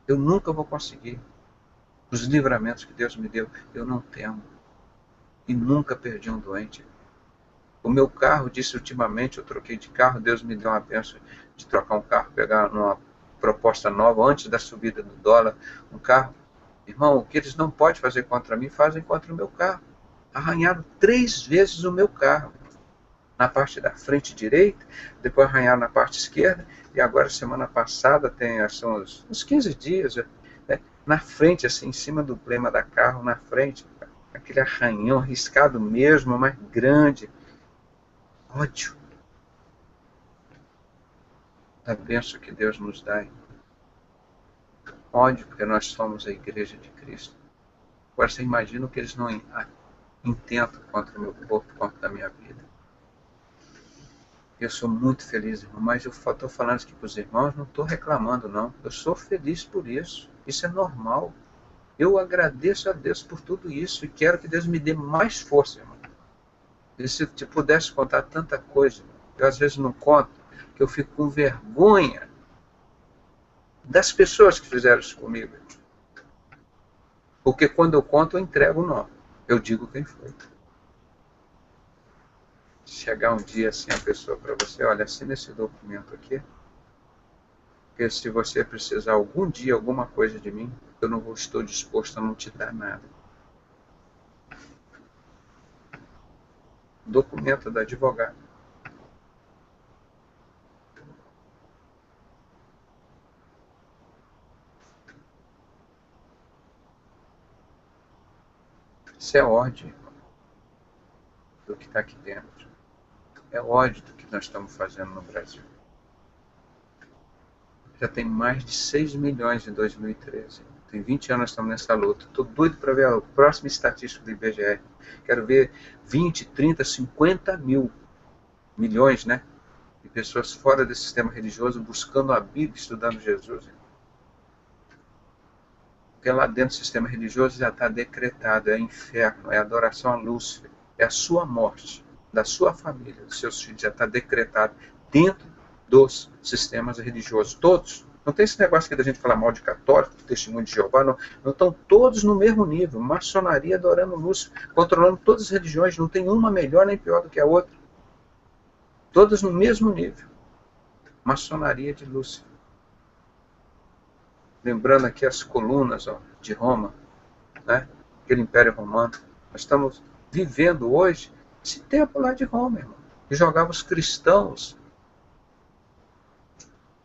Eu nunca vou conseguir. Os livramentos que Deus me deu, eu não temo. E nunca perdi um doente. O meu carro, disse ultimamente, eu troquei de carro, Deus me deu uma bênção de trocar um carro, pegar uma proposta nova, antes da subida do dólar, um carro. Irmão, o que eles não podem fazer contra mim, fazem contra o meu carro. Arranharam 3 vezes o meu carro. Na parte da frente direita, depois arranharam na parte esquerda, e agora, semana passada, são uns 15 dias, né, na frente, assim, em cima do emblema da carro, na frente, aquele arranhão riscado mesmo, mas grande. Ódio. Da bênção que Deus nos dá. Ódio, porque nós somos a igreja de Cristo. Agora você imagina o que eles não intentam contra o meu corpo, contra a minha vida. Eu sou muito feliz, irmão, mas eu estou falando aqui para os irmãos, não estou reclamando, não. Eu sou feliz por isso. Isso é normal. Eu agradeço a Deus por tudo isso e quero que Deus me dê mais força, irmão. E se eu pudesse contar tanta coisa, eu às vezes não conto, que eu fico com vergonha das pessoas que fizeram isso comigo. Porque quando eu conto, eu entrego o nome. Eu digo quem foi. Chegar um dia assim a pessoa para você, olha, assina esse documento aqui, porque se você precisar algum dia alguma coisa de mim, eu não estou disposto a não te dar nada. Documento da advogada. Isso é ódio do que está aqui dentro. É ódio do que nós estamos fazendo no Brasil. Já tem mais de 6 milhões em 2013. Tem 20 anos nós estamos nessa luta. Estou doido para ver a próxima estatística do IBGE. Quero ver 20, 30, 50 milhões, né, de pessoas fora desse sistema religioso buscando a Bíblia, estudando Jesus. Porque lá dentro do sistema religioso já está decretado, é inferno, é adoração a Lúcifer, é a sua morte, da sua família, dos seus filhos, já está decretado dentro dos sistemas religiosos, todos. Não tem esse negócio aqui da gente falar mal de católico, de testemunho de Jeová, não estão todos no mesmo nível, maçonaria adorando Lúcifer, controlando todas as religiões, não tem uma melhor nem pior do que a outra. Todas no mesmo nível. Maçonaria de Lúcifer. Lembrando aqui as colunas, ó, de Roma, né? Aquele Império Romano. Nós estamos vivendo hoje esse tempo lá de Roma, irmão. Que jogava os cristãos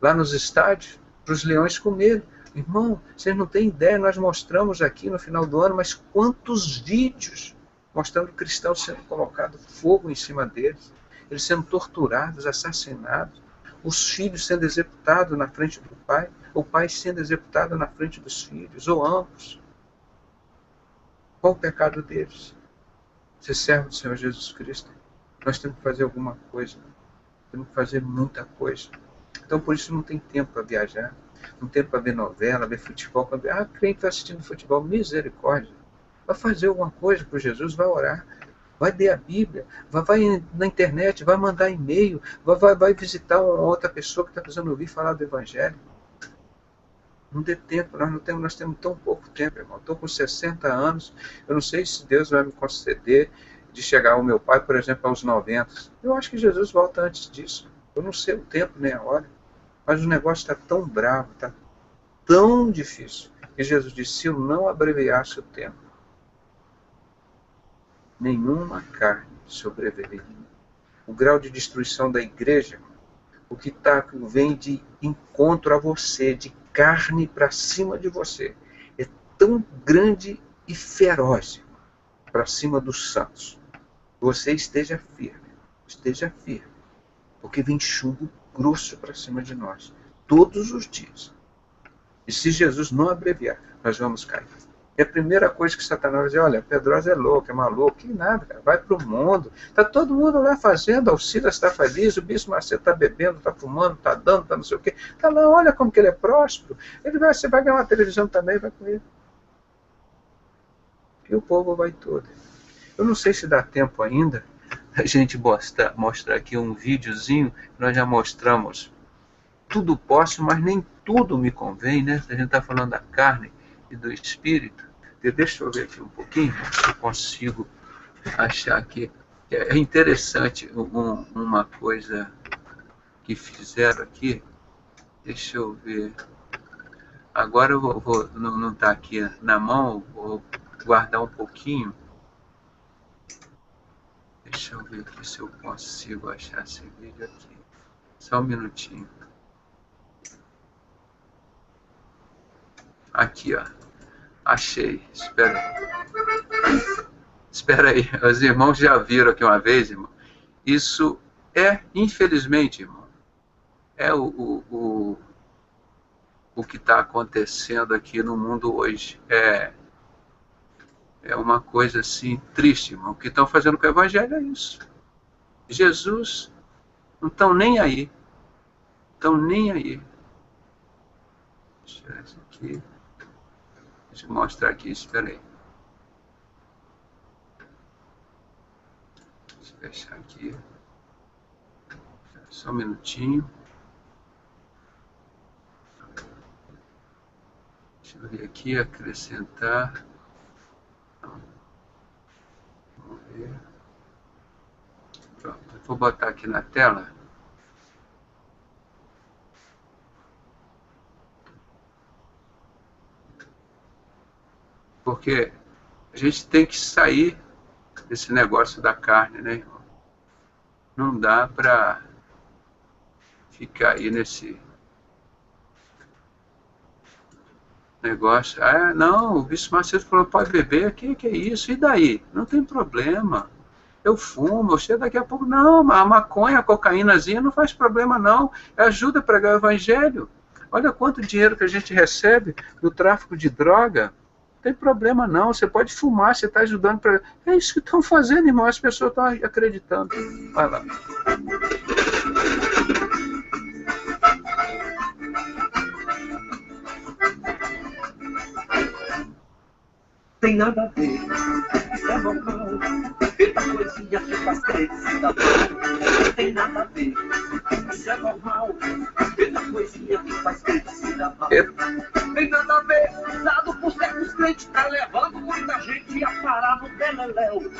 lá nos estádios para os leões comerem. Irmão, vocês não têm ideia, nós mostramos aqui no final do ano, mas quantos vídeos mostrando cristãos sendo colocado fogo em cima deles, eles sendo torturados, assassinados, os filhos sendo executados na frente do pai, o pai sendo executado na frente dos filhos, ou ambos. Qual o pecado deles? Ser servo do Senhor Jesus Cristo. Nós temos que fazer alguma coisa. Temos que fazer muita coisa. Então, por isso, não tem tempo para viajar, não tem tempo para ver novela, ver futebol. Crente está assistindo futebol, misericórdia. Vai fazer alguma coisa para Jesus, vai orar, vai ler a Bíblia, vai na internet, vai mandar e-mail, vai visitar uma outra pessoa que está precisando ouvir falar do Evangelho. Não dê tempo, nós temos tão pouco tempo, irmão. Estou com 60 anos, eu não sei se Deus vai me conceder de chegar ao meu pai, por exemplo, aos 90. Eu acho que Jesus volta antes disso. Eu não sei o tempo nem a hora, mas o negócio está tão bravo, está tão difícil, que Jesus disse, se eu não abreviasse o tempo, nenhuma carne sobreviveria. O grau de destruição da igreja, o que vem de encontro a você, de carne para cima de você, é tão grande e feroz para cima dos santos. Você esteja firme, porque vem chumbo grosso para cima de nós, todos os dias. E se Jesus não abreviar, nós vamos cair. E a primeira coisa que Satanás vai dizer, olha, Pedrosa é louco, é maluco, que nada, cara, vai para o mundo. Está todo mundo lá fazendo, Alcidas está feliz, o Bispo Macedo está bebendo, está fumando, está dando, está não sei o quê. Está lá, olha como que ele é próspero. Você vai ganhar uma televisão também, vai com ele. E o povo vai todo. Eu não sei se dá tempo ainda a gente mostrar aqui um videozinho, nós já mostramos tudo posso, mas nem tudo me convém, né? A gente está falando da carne e do espírito. Deixa eu ver aqui um pouquinho, se eu consigo achar aqui. É interessante uma coisa que fizeram aqui. Deixa eu ver. Agora eu não está aqui na mão, vou guardar um pouquinho. Deixa eu ver aqui se eu consigo achar esse vídeo aqui. Só um minutinho. Aqui, ó. Achei. Espera. Espera aí, os irmãos já viram aqui uma vez, irmão. Isso é, infelizmente, irmão, é o que está acontecendo aqui no mundo hoje. É uma coisa assim triste, irmão. O que estão fazendo com o evangelho é isso. Jesus não estão nem aí. Estão nem aí. Deixa eu tirar isso aqui. Deixa eu mostrar aqui, espera aí. Deixa eu fechar aqui. Só um minutinho. Deixa eu ver aqui, acrescentar. Vamos ver. Pronto, eu vou botar aqui na tela. Porque a gente tem que sair desse negócio da carne, né, irmão? Não dá para ficar aí nesse negócio. Ah, não, o Bispo Macedo falou, pode beber, que é isso? E daí? Não tem problema. Eu fumo, eu chego daqui a pouco. Não, a maconha, a cocaínazinha não faz problema, não. Ajuda a pregar o evangelho. Olha quanto dinheiro que a gente recebe do tráfico de droga. Não tem problema, não. Você pode fumar, você está ajudando. É isso que estão fazendo, irmão. As pessoas estão acreditando. Vai lá. Tem nada a ver, isso é normal. Eita coisinha que faz crente se dá mal. Tem nada a ver, isso é normal. Eita coisinha que faz crente se dá mal. Tem nada a ver, usado por certos crentes, tá levando muita gente a parar no beleléu.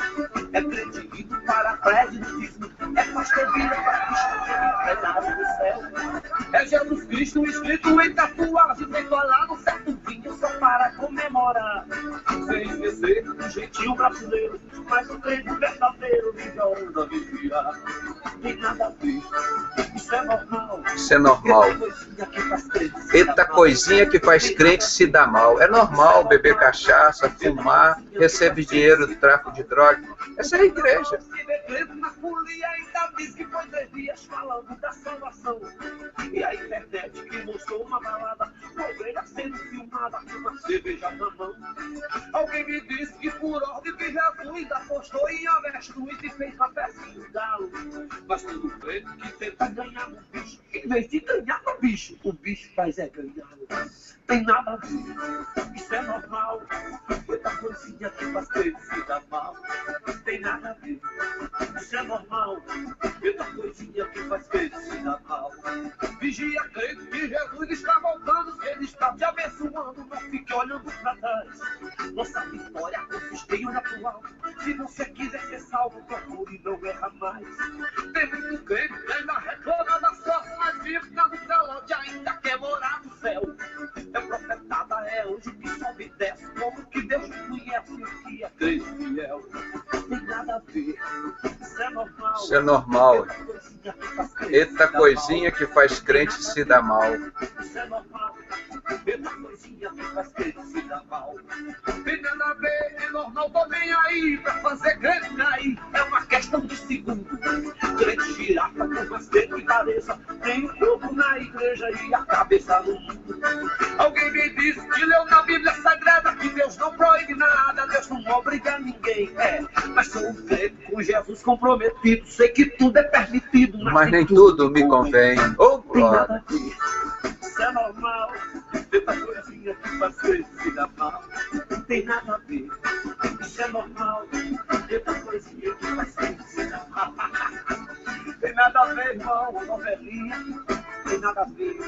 É crente indo para pré-dinismo, é pastor vira para Cristo, treinado no céu. É Jesus Cristo escrito em tatuagem, feito lá no certo vinho só para comemorar. Sem esquecer o jeitinho brasileiro, mas o crente verdadeiro vive a onda vigiar. Tem nada a ver, isso é normal. Isso é normal. Eita coisinha que faz crente se dar mal. É normal beber cachaça, fumar, receber dinheiro do tráfico de drogas. Essa é a igreja. Na folia ainda diz que foi 3 dias falando da salvação. E a internet que mostrou uma balada, ovelha sendo filmada com uma cerveja na mão. Alguém me disse que por ordem de Jesus apostou em avestruz e fez uma pecinha de galo. Mas todo preto que tenta ganhar no bicho, em vez de ganhar no bicho, o bicho faz é ganhar. Tem nada a ver, isso é normal. Muita coisinha que faz crente se dá mal. Tem nada a ver, isso é normal. Muita coisinha que faz crente se dá mal. Vigia crente que Jesus está voltando, ele está te abençoando, não fique olhando para trás. Nossa vitória consiste em natural. Se você quiser ser salvo, procure não erra mais. Tem muito crente que ainda reclama das formas bíblicas do céu, ainda quer morar no céu. É profetada, é anjo que sobe e desce, como que Deus conhece o que é crente fiel. Tem nada a ver, isso é normal. Isso é normal. Eita coisinha que faz crente se dar mal. Isso é normal. Eita coisinha que faz crente se dar mal. Tem nada a ver, é normal, tô nem aí pra fazer crente cair. É uma questão de segundo. Crente girafa com mais crente que pareça. Tem um corpo na igreja e a cabeça no mundo. Alguém me disse que leu na Bíblia Sagrada que Deus não proíbe nada, Deus não obriga ninguém. Mas sou um crente com Jesus comprometido, sei que tudo é permitido. Mas nem tudo me convém. Oh, glória. Isso é normal. Tanta coisinha que faz crente se dá mal. Não tem nada a ver. Isso é normal. Tanta coisinha que faz crente se dá mal. Tem nada a ver, irmão, uma novelinha. Tem nada a ver.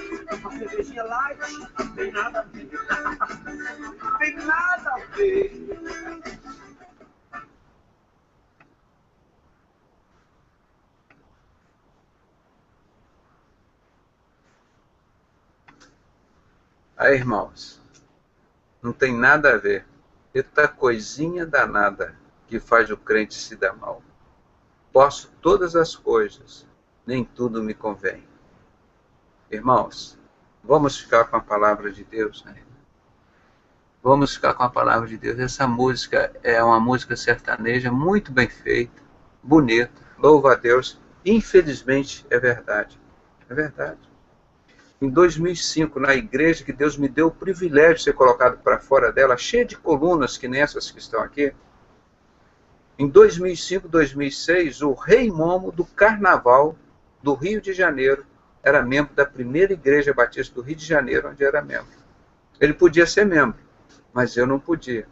Uma cervejinha light. Tem nada a ver. Tem nada a ver. Aí, irmãos, não tem nada a ver. Eita coisinha danada que faz o crente se dar mal. Posso todas as coisas, nem tudo me convém. Irmãos, vamos ficar com a palavra de Deus, né? Vamos ficar com a palavra de Deus. Essa música é uma música sertaneja muito bem feita, bonita, louva a Deus. Infelizmente é verdade. É verdade. Em 2005, na igreja que Deus me deu o privilégio de ser colocado para fora dela, cheia de colunas que nem essas que estão aqui, em 2005, 2006, o Rei Momo do Carnaval do Rio de Janeiro era membro da primeira igreja batista do Rio de Janeiro, onde era membro. Ele podia ser membro, mas eu não podia,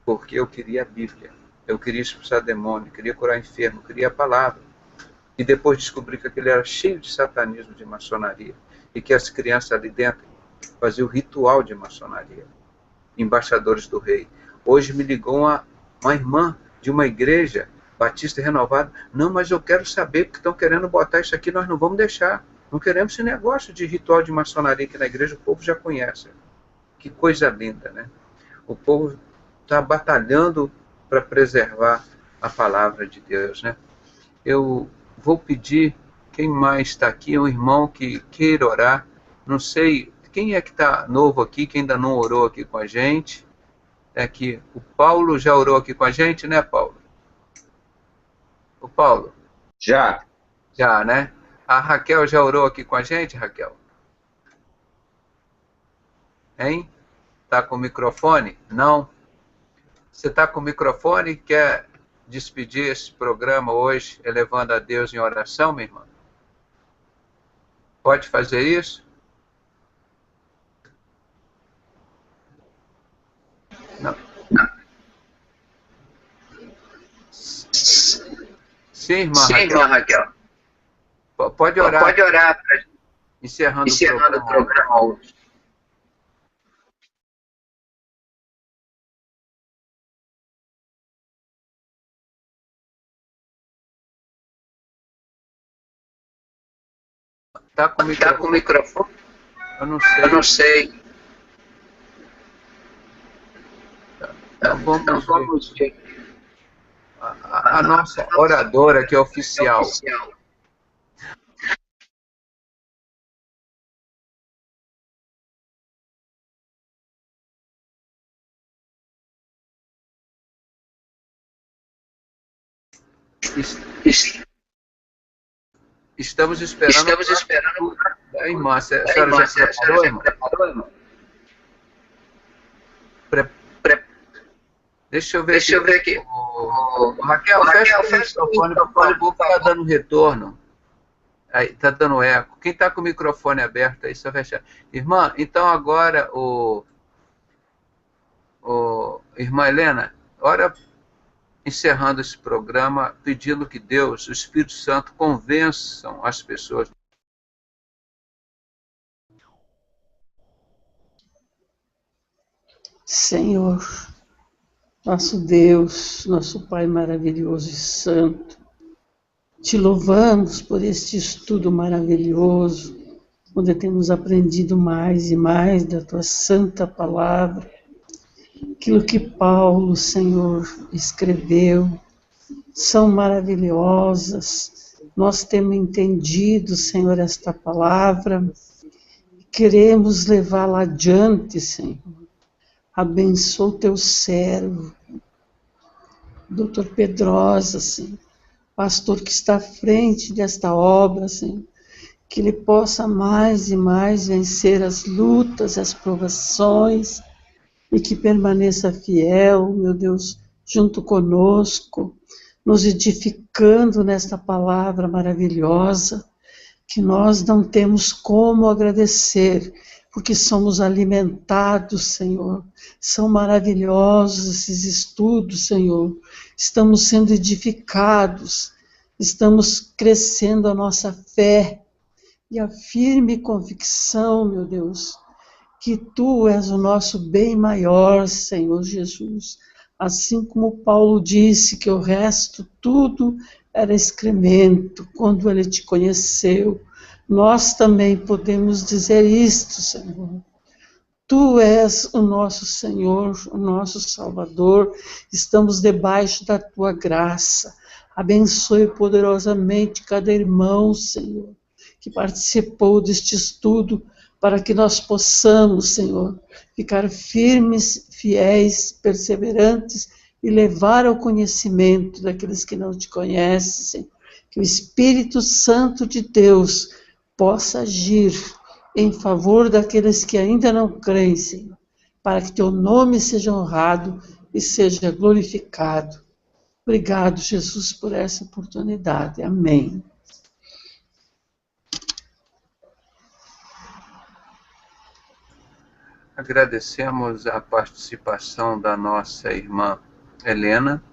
porque eu queria a Bíblia, eu queria expulsar demônio, queria curar enfermo, queria a palavra. E depois descobri que aquele era cheio de satanismo, de maçonaria, e que as crianças ali dentro faziam o ritual de maçonaria. Embaixadores do rei. Hoje me ligou uma irmã de uma igreja batista renovada. Não, mas eu quero saber, porque estão querendo botar isso aqui, nós não vamos deixar. Não queremos esse negócio de ritual de maçonaria aqui na igreja, o povo já conhece. Que coisa linda, né? O povo está batalhando para preservar a palavra de Deus, né? Eu vou pedir, quem mais está aqui, um irmão que queira orar. Não sei, quem é que está novo aqui, que ainda não orou aqui com a gente? É que o Paulo já orou aqui com a gente, né, Paulo? O Paulo? Já. Já, né? A Raquel já orou aqui com a gente, Raquel? Hein? Tá com o microfone? Não? Você tá com o microfone e quer despedir esse programa hoje, elevando a Deus em oração, minha irmã? Pode fazer isso? Não. Sim, irmã Raquel. Pode orar. Pode orar. Encerrando o programa hoje. Tá com o microfone? Eu não sei. Então vamos ver. A nossa oradora, que é oficial. Estamos esperando. A irmã, a senhora já preparou, irmã? Deixa eu ver aqui. Raquel, fecha o microfone, por favor, que está dando retorno. Aí, está dando eco. Quem está com o microfone aberto aí, só fechar. Irmã, então agora, irmã Helena, ora encerrando esse programa, pedindo que Deus, o Espírito Santo, convençam as pessoas. Senhor, nosso Deus, nosso Pai maravilhoso e santo, te louvamos por este estudo maravilhoso, onde temos aprendido mais e mais da tua santa palavra. Aquilo que Paulo, Senhor, escreveu, são maravilhosas. Nós temos entendido, Senhor, esta palavra, e queremos levá-la adiante, Senhor. Abençoa o teu servo, Dr. Pedrosa, Senhor, pastor que está à frente desta obra, Senhor, que ele possa mais e mais vencer as lutas, as provações, e que permaneça fiel, meu Deus, junto conosco, nos edificando nesta palavra maravilhosa, que nós não temos como agradecer, porque somos alimentados, Senhor. São maravilhosos esses estudos, Senhor. Estamos sendo edificados, estamos crescendo a nossa fé e a firme convicção, meu Deus, que Tu és o nosso bem maior, Senhor Jesus. Assim como Paulo disse que o resto tudo era excremento quando ele te conheceu, nós também podemos dizer isto, Senhor. Tu és o nosso Senhor, o nosso Salvador, estamos debaixo da Tua graça. Abençoe poderosamente cada irmão, Senhor, que participou deste estudo para que nós possamos, Senhor, ficar firmes, fiéis, perseverantes e levar ao conhecimento daqueles que não te conhecem, que o Espírito Santo de Deus possa agir em favor daqueles que ainda não creem, Senhor, para que teu nome seja honrado e seja glorificado. Obrigado, Jesus, por essa oportunidade. Amém. Agradecemos a participação da nossa irmã Helena,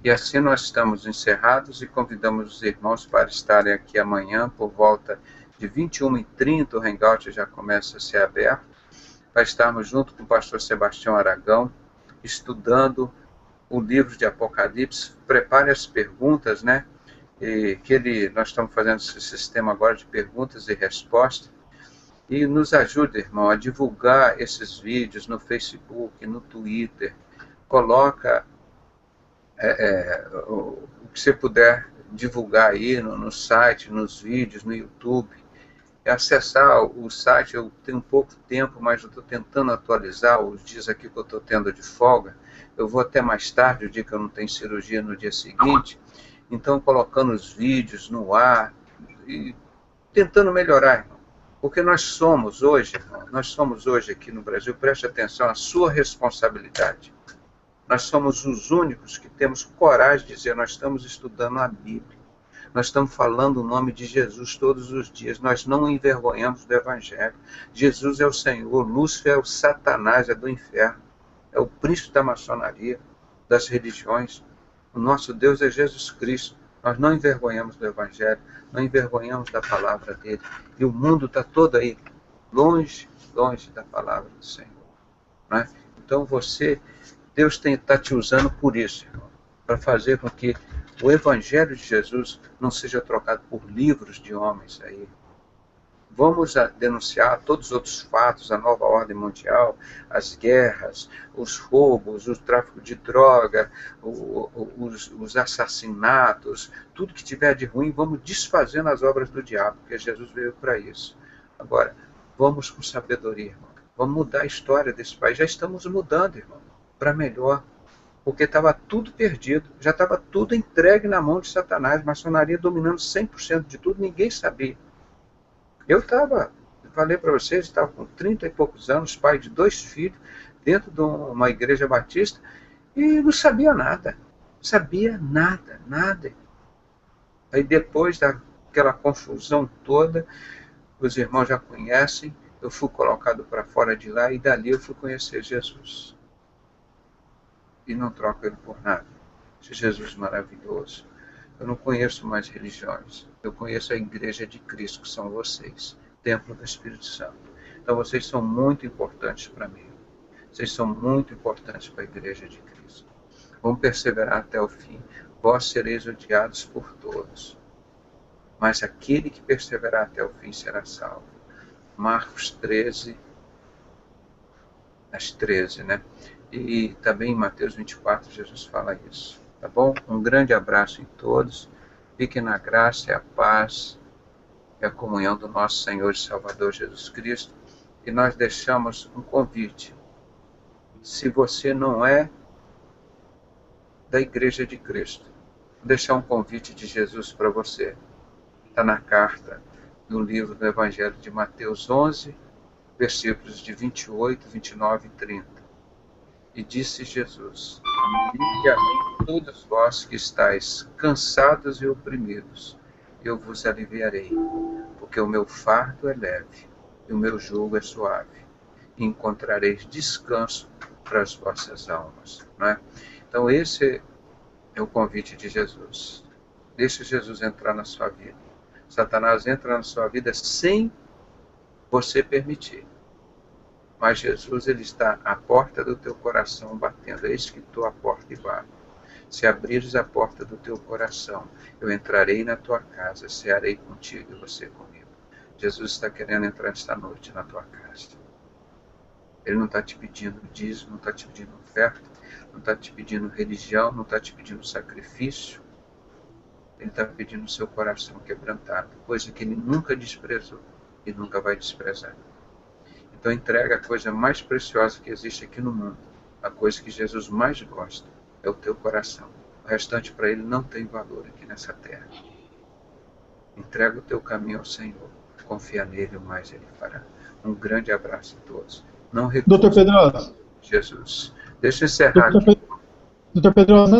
e assim nós estamos encerrados e convidamos os irmãos para estarem aqui amanhã por volta de 21h30, o Hangout já começa a ser aberto, para estarmos junto com o pastor Sebastião Aragão, estudando o livro de Apocalipse. Prepare as perguntas, né? Nós estamos fazendo esse sistema agora de perguntas e respostas. E nos ajude, irmão, a divulgar esses vídeos no Facebook, no Twitter. Coloca o que você puder divulgar aí no site, nos vídeos, no YouTube. Acessar o site, eu tenho pouco tempo, mas eu estou tentando atualizar os dias aqui que eu estou tendo de folga. Eu vou até mais tarde, o dia que eu não tenho cirurgia no dia seguinte. Então, colocando os vídeos no ar e tentando melhorar, irmão. Porque nós somos hoje aqui no Brasil, preste atenção, a sua responsabilidade. Nós somos os únicos que temos coragem de dizer, nós estamos estudando a Bíblia. Nós estamos falando o nome de Jesus todos os dias. Nós não envergonhamos do Evangelho. Jesus é o Senhor, Lúcifer é o Satanás, é do inferno. É o príncipe da maçonaria, das religiões. O nosso Deus é Jesus Cristo. Nós não envergonhamos do Evangelho, não envergonhamos da palavra dele. E o mundo está todo aí, longe, longe da palavra do Senhor. Né? Então Deus está te usando por isso, irmão, para fazer com que o Evangelho de Jesus não seja trocado por livros de homens aí. Vamos denunciar todos os outros fatos, a nova ordem mundial, as guerras, os roubos, o tráfico de droga, os assassinatos, tudo que tiver de ruim, vamos desfazendo as obras do diabo, porque Jesus veio para isso. Agora, vamos com sabedoria, irmão. Vamos mudar a história desse país. Já estamos mudando, irmão, para melhor. Porque estava tudo perdido, já estava tudo entregue na mão de Satanás, maçonaria dominando 100% de tudo, ninguém sabia. Eu falei para vocês, estava com 30 e poucos anos, pai de 2 filhos, dentro de uma igreja batista, e não sabia nada. Nada. Aí depois daquela confusão toda, os irmãos já conhecem, eu fui colocado para fora de lá, e dali eu fui conhecer Jesus. E não troco ele por nada. Esse Jesus maravilhoso. Eu não conheço mais religiões. Eu conheço a igreja de Cristo, que são vocês. Templo do Espírito Santo. Então vocês são muito importantes para mim. Vocês são muito importantes para a igreja de Cristo. Vamos perseverar até o fim. Vós sereis odiados por todos. Mas aquele que perseverar até o fim será salvo. Marcos 13, às 13, né? E também em Mateus 24, Jesus fala isso. Tá bom? Um grande abraço em todos. Fiquem na graça e a paz e a comunhão do nosso Senhor e Salvador Jesus Cristo. E nós deixamos um convite. Se você não é da Igreja de Cristo, vou deixar um convite de Jesus para você. Está na carta do livro do Evangelho de Mateus 11, versículos de 28, 29 e 30. E disse Jesus: vinde a mim todos vós que estáis cansados e oprimidos, eu vos aliviarei, porque o meu fardo é leve e o meu jugo é suave, e encontrareis descanso para as vossas almas. Não é? Então esse é o convite de Jesus. Deixe Jesus entrar na sua vida. Satanás entra na sua vida sem você permitir. Mas Jesus, ele está à porta do teu coração batendo. Eis que estou à porta e bato. Se abrires a porta do teu coração, eu entrarei na tua casa, cearei contigo e você comigo. Jesus está querendo entrar esta noite na tua casa. Ele não está te pedindo dízimo, não está te pedindo oferta, não está te pedindo religião, não está te pedindo sacrifício. Ele está pedindo o seu coração quebrantado, coisa que ele nunca desprezou e nunca vai desprezar. Então entrega a coisa mais preciosa que existe aqui no mundo. A coisa que Jesus mais gosta é o teu coração. O restante para ele não tem valor aqui nessa terra. Entrega o teu caminho ao Senhor. Confia nele, o mais ele fará. Um grande abraço a todos. Não recuse Doutor Pedrosa. Jesus. Deixa eu encerrar aqui. Doutor Pedrosa,